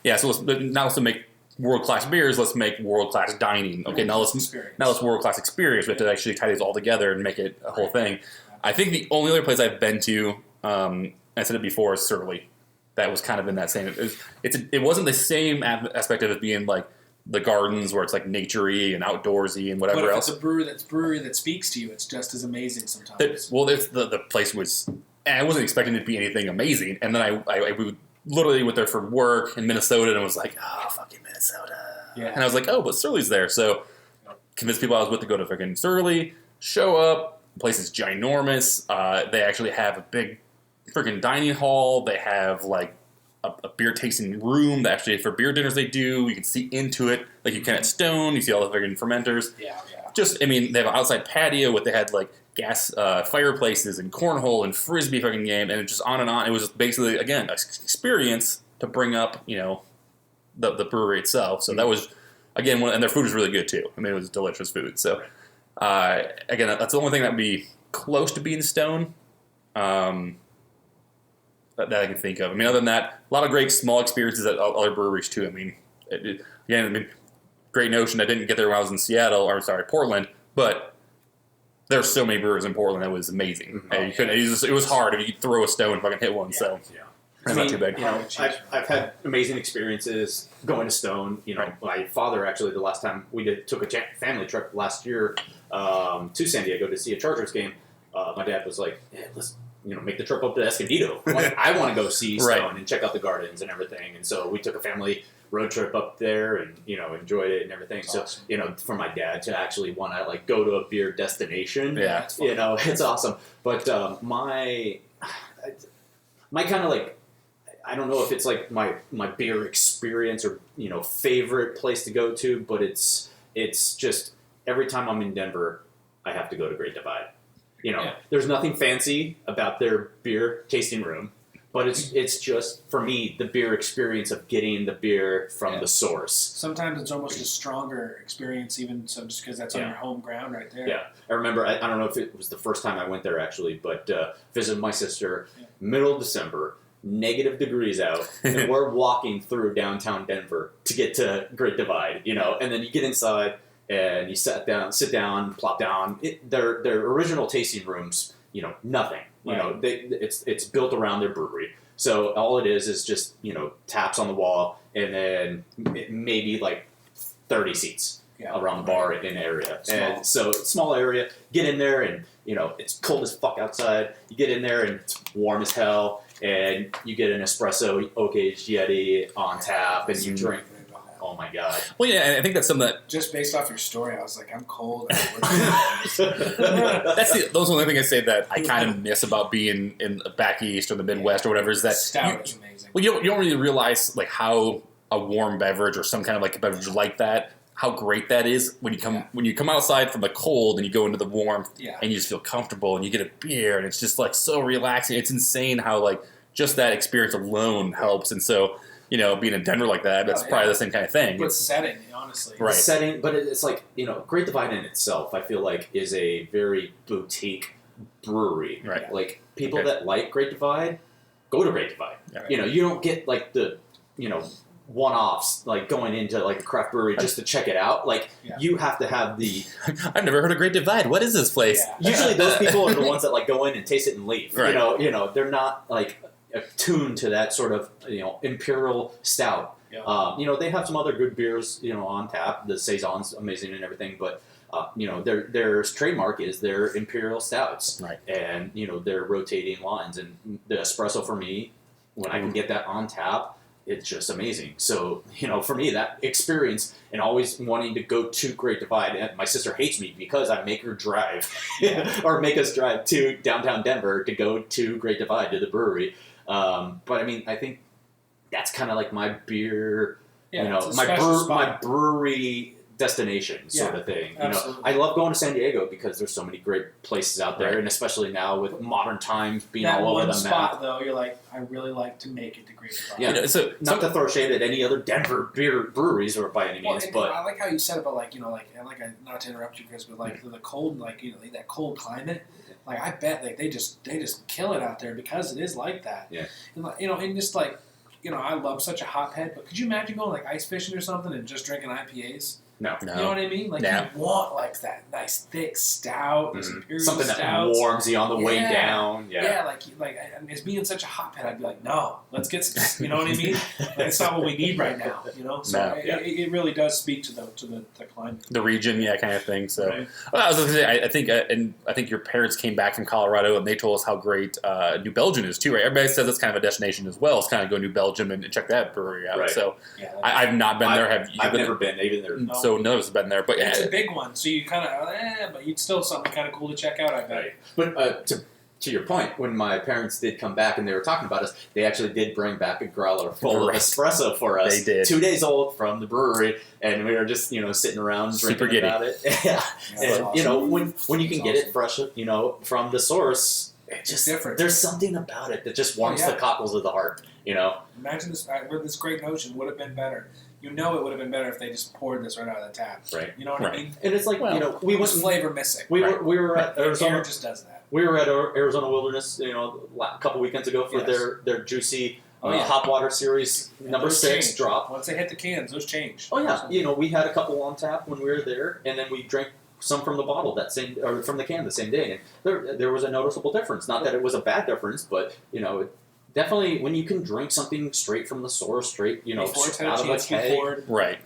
Yeah. So let's make world class beers. Let's make world class dining. Okay, now let's world class experience. We have to actually tie these all together and make it a whole thing. I think the only other place I've been to, I said it before, is Surly. That was kind of in that same. It wasn't the same aspect of it being like the gardens where it's like naturey and outdoorsy and whatever else. It's a brewery that speaks to you. It's just as amazing sometimes. The place was. I wasn't expecting it to be anything amazing, and then we literally went there for work in Minnesota, and I was like, oh, fucking Minnesota. Yeah. And I was like, oh, but Surly's there, so convinced people I was with to go to fucking Surly. Show up. The place is ginormous. They actually have a big freaking dining hall. They have like a beer tasting room that actually for beer dinners they do. You can see into it like you can at Stone. You see all the freaking fermenters. Yeah. Just, I mean, they have an outside patio with they had like gas fireplaces and cornhole and frisbee fucking game, and it just on and on. It was just basically, again, an experience to bring up, the brewery itself. So that was, again, and their food was really good too. I mean, it was delicious food. So, again, that's the only thing that would be close to being Stone. That I can think of. I mean, other than that, a lot of great small experiences at other breweries too. I mean, great notion. I didn't get there when I was in Portland, but there's so many brewers in Portland that was amazing. And you couldn't. It was hard if you could throw a stone and fucking hit one. So that's not too bad. I've had amazing experiences going to Stone. My father actually, the last time we took a family trip last year to San Diego to see a Chargers game. My dad was like, "Yeah, let's make the trip up to Escondido. I want to go see Stone and check out the gardens and everything." And so we took a family road trip up there and enjoyed it and everything. That's so for my dad to actually want to like go to a beer destination, it's awesome. But my kind of like, I don't know if it's like my beer experience or favorite place to go to, but it's just every time I'm in Denver, I have to go to Great Divide. There's nothing fancy about their beer tasting room, but it's just, for me, the beer experience of getting the beer from the source. Sometimes it's almost a stronger experience, even so, just because that's on your home ground right there. Yeah. I remember, I don't know if it was the first time I went there, actually, but visited my sister, middle of December, negative degrees out, and we're walking through downtown Denver to get to Great Divide, and then you get inside, and you sit down, plop down. Their original tasting rooms, nothing. It's built around their brewery. So all it is just, taps on the wall, and then maybe like 30 seats around the bar in an area. And so small area, get in there, and it's cold as fuck outside. You get in there, and it's warm as hell, and you get an espresso oak-aged Yeti on tap, and you drink. Oh my god! Well, yeah, I think that's something that just based off your story, I was like, I'm cold. Those are the only thing I say that I kind of miss about being in the back east or the Midwest or whatever is that stout is amazing. Well, you don't really realize like how a warm beverage or some kind of like a beverage like that how great that is when you come outside from the cold and you go into the warmth and you just feel comfortable and you get a beer and it's just like so relaxing. It's insane how like just that experience alone helps. And so, you know, being in Denver like that, that's probably the same kind of thing. But setting, honestly. Right. Setting, but it's like, you know, Great Divide in itself, I feel like, is a very boutique brewery. Right. Like, people that like Great Divide, go to Great Divide. Yeah. You know, you don't get, like, the, you know, one-offs, like, going into, like, a craft brewery just to check it out. Like, you have to have the... I've never heard of Great Divide. What is this place? Yeah. Usually those people are the ones that, like, go in and taste it and leave. Right. You know, they're not, like, attuned to that sort of, you know, imperial stout. Yeah. You know, they have some other good beers, you know, on tap. The Saison's amazing and everything, but you know, their trademark is their imperial stouts, right? And you know, their rotating lines, and the espresso for me, when I can get that on tap, it's just amazing. So you know, for me, that experience and always wanting to go to Great Divide, and my sister hates me because I make her drive or make us drive to downtown Denver to go to Great Divide to the brewery. But I mean, I think that's kind of like my beer, you know, my brewery destination sort of thing. You know, I love going to San Diego because there's so many great places out there, and especially now with modern times being all over the map. Spot though, you're like, I really like to make it to Great Divide. Yeah, you know, so not to throw shade at any other Denver beer breweries or by any means, but I like how you said about like, you know, like, not to interrupt you, Chris, but like the cold, like, you know, that cold climate. Like, I bet like they just kill it out there because it is like that. Yeah. And like, you know, and just like, you know, I love such a hotbed, but could you imagine going like ice fishing or something and just drinking IPAs? No. You know what I mean? Like, you want like that nice thick stout, something stouts. that warms you on the way down. Yeah, like it's being such a hotbed. I'd be like, no, let's get some. You know what I mean? Like, it's not what we need right now. You know, so it really does speak to the climate, the region, kind of thing. So, right. Well, I was going to say, I think your parents came back from Colorado and they told us how great New Belgium is too, right? Everybody says it's kind of a destination as well. It's kind of go to New Belgium and check that brewery out. Right. So, I've not been there. Have you? I've never been. Even there. No. So none of us have been there, but it's a big one. So you kind of, but it's still something kind of cool to check out. I bet. Right. But to your point, when my parents did come back and they were talking about us, they actually did bring back a growler full of espresso for us. They did. 2 days old from the brewery, and we were just sitting around drinking about it. Yeah, and awesome. when you can get it fresh, from the source, it's just different. There's something about it that just warms the cockles of the heart. Imagine this. This great notion would have been better. It would have been better if they just poured this right out of the tap. Right. You know what I mean? And it's like, we went flavor missing. We were at Arizona. Air just does that. We were at Arizona Wilderness, a couple weekends ago for their juicy Hop Water Series number 6 drop. Once they hit the cans, those change. Oh yeah, we had a couple on tap when we were there, and then we drank some from the bottle or from the can the same day, and there was a noticeable difference. Not that it was a bad difference, but definitely when you can drink something straight from the source, straight out of a keg, right?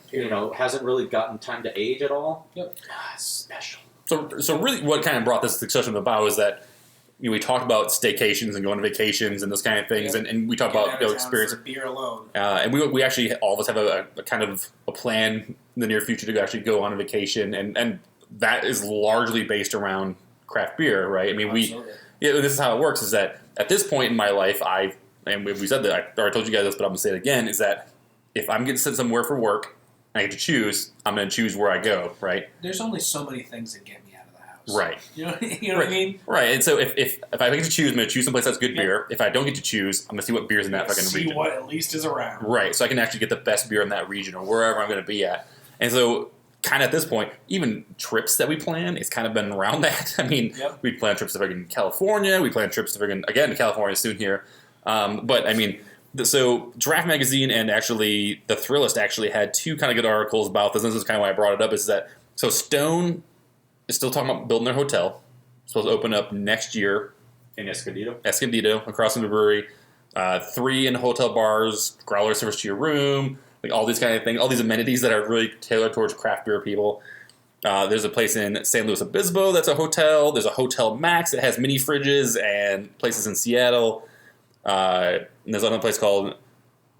Hasn't really gotten time to age at all. Yep, it's special. So really, what kind of brought this discussion about is that we talked about staycations and going on vacations and those kind of things, and we talked about experience for beer alone. And we actually all of us have a kind of a plan in the near future to actually go on a vacation, and that is largely based around craft beer, right? I mean, this is how it works. Is that at this point in my life, we said that I already told you guys this, but I'm gonna say it again. Is that if I'm getting sent somewhere for work and I get to choose, I'm gonna choose where I go, right? There's only so many things that get me out of the house, right? You know what I mean? Right. And so if I get to choose, I'm gonna choose someplace that's good beer. If I don't get to choose, I'm gonna see what beer's in that fucking region. See what at least is around. Right. So I can actually get the best beer in that region or wherever I'm gonna be at. And so, kind of at this point, even trips that we plan, it's kind of been around that. I mean, we plan trips to freaking California. We plan trips to freaking, again, to California soon here. But, I mean, so Draft Magazine and actually The Thrillist actually had 2 kind of good articles about this. And this is kind of why I brought it up, is that, so Stone is still talking about building their hotel. It's supposed to open up next year. In Escondido? Escondido, across from the brewery. 3 in hotel bars, growler service to your room, like all these kind of things, all these amenities that are really tailored towards craft beer people. There's a place in San Luis Obispo that's a hotel. There's a Hotel Max that has mini fridges and places in Seattle. And there's another place called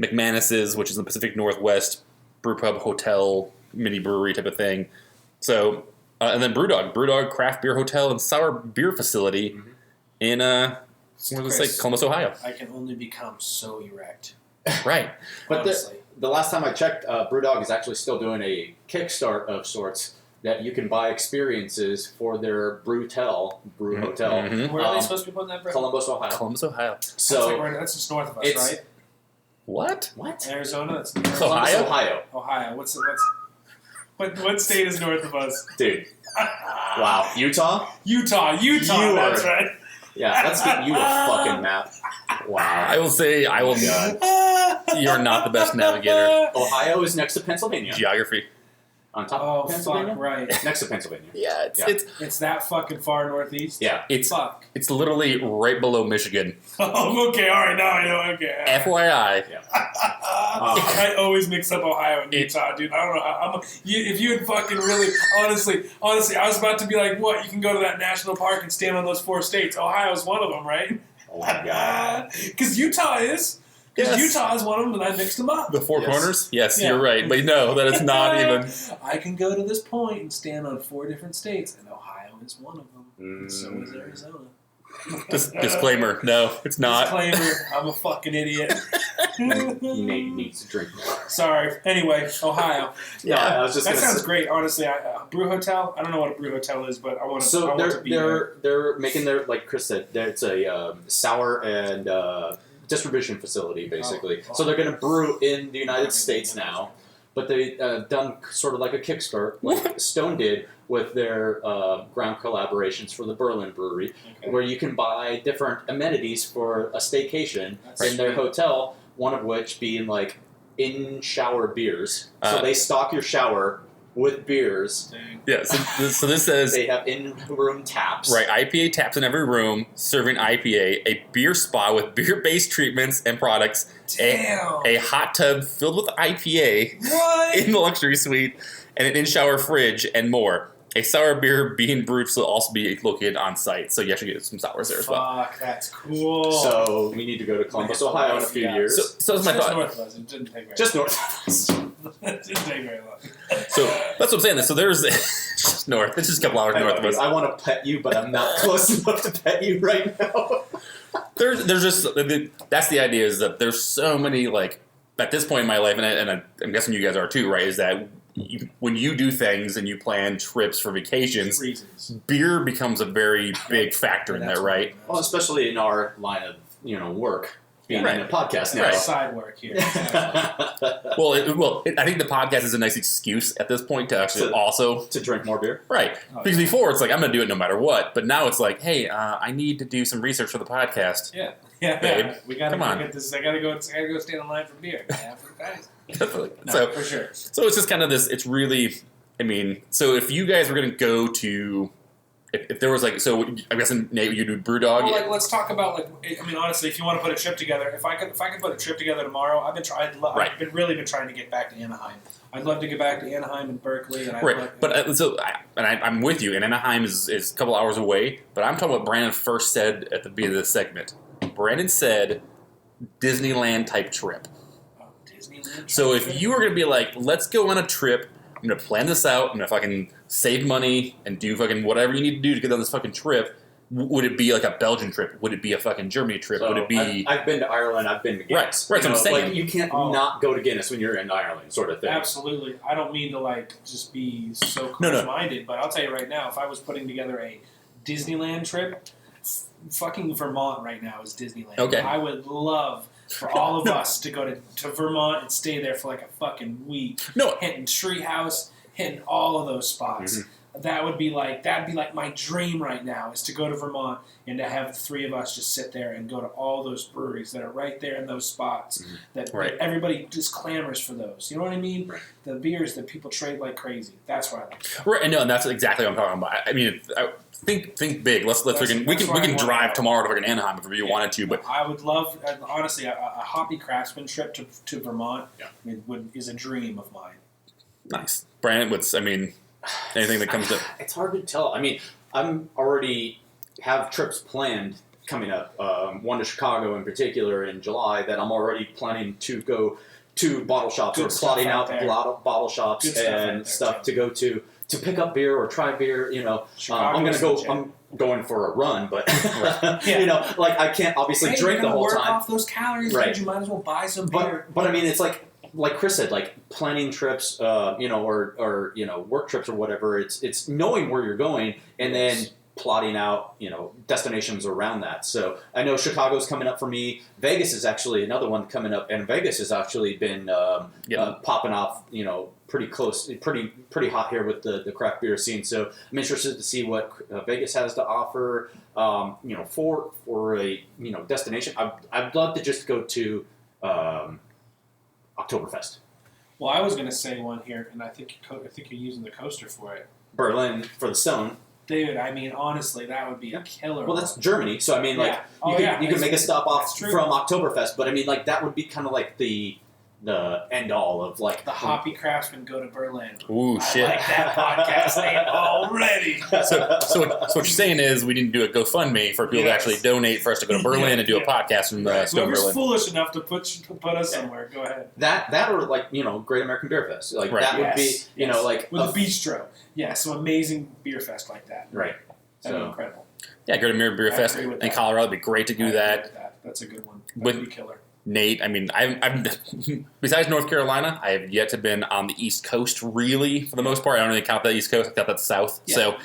McManus's, which is in the Pacific Northwest brewpub hotel mini brewery type of thing. So, and then Brewdog Craft Beer Hotel and Sour Beer Facility in Columbus, Ohio. I can only become so erect Right. But honestly. the last time I checked, BrewDog is actually still doing a Kickstart of sorts that you can buy experiences for their brew hotel. Mhm. Where are they supposed to be putting that? Columbus, Ohio. Columbus, Ohio. So that's just north of us, it's- right? What? what? Arizona. That's Columbus, Ohio? Ohio. Ohio. What state is north of us? Dude. Wow. Utah? Utah. You That's are- right. Yeah, let's get you a fucking map. Wow. I will say, you're not the best navigator. Ohio is next to Pennsylvania. Geography. On top Oh of Pennsylvania? fuck! Right. Next to Pennsylvania. Yeah, Yeah. It's that fucking far northeast. Yeah. Fuck. It's literally right below Michigan. Oh, okay. All right. Now I know. Okay. FYI. I always mix up Ohio and Utah, dude. I don't know how. If you had fucking really, honestly, I was about to be like, what? You can go to that national park and stand on those 4 states. Ohio's one of them, right? Oh my god. Because Utah is. Because Utah is one of them, and I mixed them up. The Four Corners? Yes, Yeah. you're right. But no, that is not even. I can go to this point and stand on 4 different states, and Ohio is one of them. And so is Arizona. Disclaimer. No, it's not. Disclaimer, I'm a fucking idiot. Nate needs to drink more. Sorry. Anyway, Ohio. Yeah, I was just that gonna sounds say- great. Honestly, a brew hotel. I don't know what a brew hotel is, but I want to. So I want to be there. they're making their, like Chris said, it's a sour and distribution facility basically. Oh. So they're going to brew in the United States now, but they done sort of like a Kickstart, like Stone did with their ground collaborations for the Berlin Brewery, where you can buy different amenities for a staycation in their hotel. One of which being like in-shower beers. So they stock your shower with beers. Yeah, so this says... They have in-room taps. Right, IPA taps in every room, serving IPA, a beer spa with beer-based treatments and products, a hot tub filled with IPA What? in the luxury suite, and an in-shower fridge, and more. A sour beer being brewed will also be located on site, so you actually get some sours there as well. Fuck, that's cool. So we need to go to Columbus, Ohio in a few years. So that's my Just thought. north of us. It didn't take very Just north of us. It didn't take very long. So that's what I'm saying. So there's just north. It's just a couple hours north of us. I want to pet you, but I'm not close enough to pet you right now. There's just that's the idea is that there's so many like at this point in my life, and I'm guessing you guys are too, right? Is that when you do things and you plan trips for vacations, beer becomes a very big factor in that, right? Well, especially in our line of work, being in a podcast now. Right. Side work here. Well, I think the podcast is a nice excuse at this point to actually also to drink more beer, right? Because before it's like I'm going to do it no matter what, but now it's like, hey, I need to do some research for the podcast. Yeah, babe. We gotta Come on. get this. I gotta go stand in line for beer. Yeah, for the guys. No, So for sure. So it's just kind of this. It's really, I mean, so if you guys were going to go to, if there was like, so I guess Nate, you do BrewDog. Well, like, let's talk about I mean, honestly, if you want to put a trip together, if I could put a trip together tomorrow, I've really been trying to get back to Anaheim. I'd love to get back to Anaheim and Berkeley. And I'm with you. And Anaheim is a couple hours away. But I'm talking what Brandon first said at the beginning of this segment. Brandon said Disneyland type trip. Disneyland. So if you were going to be like, let's go on a trip, I'm going to plan this out, I'm going to fucking save money and do fucking whatever you need to do to get on this fucking trip, would it be like a Belgian trip? Would it be a fucking Germany trip? So would it be... I've been to Ireland, I've been to Guinness. Right, that's what I'm saying. Like, you can't not go to Guinness when you're in Ireland, sort of thing. Absolutely. I don't mean to just be so close-minded, but I'll tell you right now, if I was putting together a Disneyland trip, fucking Vermont right now is Disneyland. Okay. I would love for all of us to go to Vermont and stay there for like a fucking week. Hitting Treehouse, hitting all of those spots. Mm-hmm. That'd be like my dream right now is to go to Vermont and to have the 3 of us just sit there and go to all those breweries that are right there in those spots that everybody just clamors for those. You know what I mean? Right. The beers that people trade like crazy. That's what I like. Right, and that's exactly what I'm talking about. I mean, think big. We can drive tomorrow to fucking Anaheim if you wanted to, but I would love, honestly, a Hoppy Craftsmen trip to Vermont is a dream of mine. Nice. Brandon, anything that comes to... It's hard to tell. I mean, I'm already have trips planned coming up. One to Chicago in particular in July that I'm already planning to go to bottle shops or plotting out bottle shops and stuff to go to pick up beer or try beer. I'm going to go. going for a run, but you know, like I can't obviously drink the whole work time. Off those calories, right? Dude, you might as well buy some beer. But I mean, it's like Chris said, like planning trips, you know, or you know, work trips or whatever. It's knowing where you're going and then plotting out, you know, destinations around that. So I know Chicago's coming up for me. Vegas is actually another one coming up, and Vegas has actually been popping off, you know, pretty close, pretty hot here with the craft beer scene. So I'm interested to see what Vegas has to offer. You know, for a, you know, destination, I'd love to just go to Oktoberfest. Well, I was going to say one here, and I think you're using the coaster for it. Berlin for the Stone. Dude, I mean, honestly, that would be a killer. Well, that's Germany, so I mean, like, you could make a stop off from Oktoberfest, but I mean, like, that would be kind of like the end all of like the Hoppy Craftsmen go to Berlin. Ooh, shit! I like that podcast name already. So what you're saying is we need to do a GoFundMe for people to actually donate for us to go to Berlin and do a podcast from Stone Whoever's Berlin. foolish enough to put us somewhere, go ahead. That or like, you know, Great American Beer Fest, like that would be, you know, like with a bistro. Yeah, some amazing beer fest like that. Right. That'd be incredible. Yeah, Great American Beer Fest in Colorado would be great to do that. That's a good one. That'd be killer. Nate, I mean, I'm besides North Carolina, I have yet to been on the East Coast really for the most part. I don't really count that East Coast. I count that South. Yeah, so,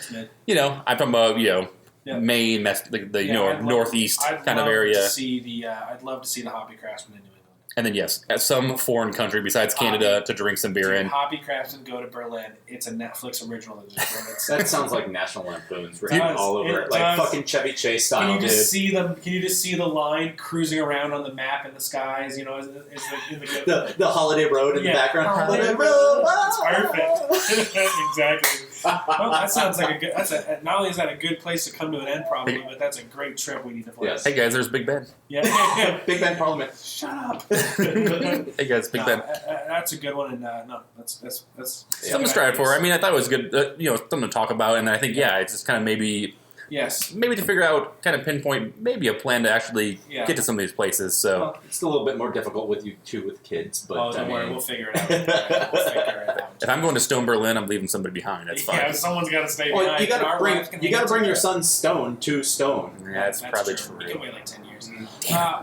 you know, I'm talking about, you know, Maine, the you know, Northeast kind of area. I'd love to see the Hoppy Craftsmen in New England. And then, yes, at some foreign country besides Canada to drink some beer in. Hoppy Craftsmen go to Berlin. It's a Netflix original. That sounds like National Lampoon's written all over it. Like fucking Chevy Chase style, Can you just see the line cruising around on the map in the skies? You know, the Holiday Road in the background. Holiday Road. It's perfect. Exactly. Well, that sounds like a good. Not only is that a good place to come to an end, probably, but that's a great trip we need to plan. Yes. Hey guys, there's Big Ben. Yeah. Big Ben Parliament. Shut up. Hey guys, Big Ben. That's a good one, and that's something to strive for. I mean, I thought it was good. You know, something to talk about, and I think it's just kind of maybe to figure out, kind of pinpoint maybe a plan to actually get to some of these places. So well, it's a little bit more difficult with you two with kids, but don't worry, we'll figure it out. If I'm going to Stone Berlin, I'm leaving somebody behind. That's fine. Yeah, someone's got to stay behind. You got to bring your son's Stone to Stone. Yeah, that's probably true. You can wait like 10 years.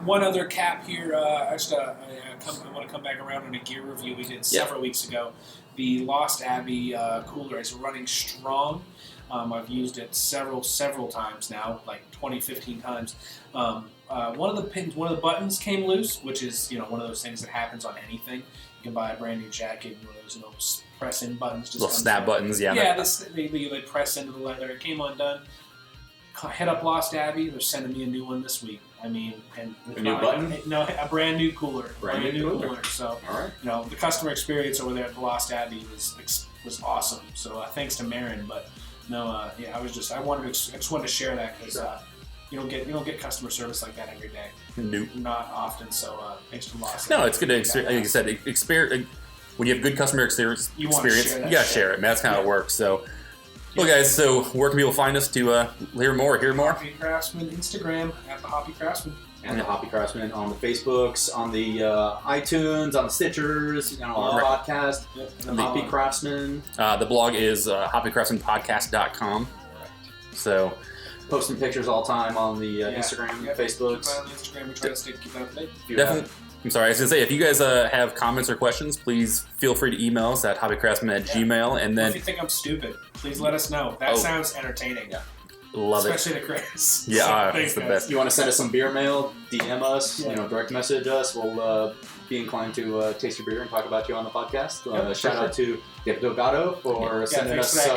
One other cap here. I want to come back around on a gear review we did several weeks ago. The Lost Abbey cooler is running strong. I've used it several times now, like 20, 15 times. One of the buttons came loose, which is, you know, one of those things that happens on anything. You can buy a brand new jacket, and one of those, you know, press-in buttons. Just little snap buttons, yeah. Yeah, they press into the leather. It came undone. Head up Lost Abbey. They're sending me a new one this week. I mean, and a new button? No, a brand new cooler. Brand new cooler. So, all right. You know, the customer experience over there at the Lost Abbey was awesome. So, thanks to Marin. But no, I just wanted to share that because you don't get customer service like that every day. Nope. Not often. So, thanks to Lost. No, it's good to experience. Like you said, experience. When you have good customer experience, you gotta share it. Man, that's kind of how it works. So. Well, guys, so where can people find us to hear more? Hoppy Craftsmen Instagram at the Hoppy Craftsmen. And the Hoppy Craftsmen on the Facebooks, on the iTunes, on the Stitchers, on the podcast, the Hoppy Craftsmen. The blog is hoppycraftsmanpodcast.com. So, posting pictures all the time on the Instagram, Facebooks. On Instagram, we try to keep that up to date. Definitely. I'm sorry, I was going to say, if you guys have comments or questions, please feel free to email us at hoppycraftsman@gmail. And then, if you think I'm stupid, please let us know. That sounds entertaining. Yeah. Love Especially to Chris. Yeah, it's the best. You want to send us some beer mail, DM us, direct message us. We'll be inclined to taste your beer and talk about you on the podcast. Shout out to Dave Delgado for sending us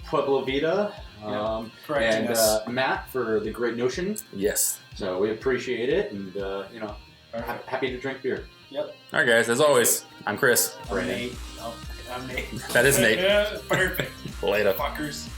Pueblo Vita. And Matt for the great notion. Yes. So we appreciate it, and happy to drink beer. Yep. All right, guys. As always, I'm Chris. I'm Nate. I'm Nate. That is Nate. Perfect. Later. Fuckers.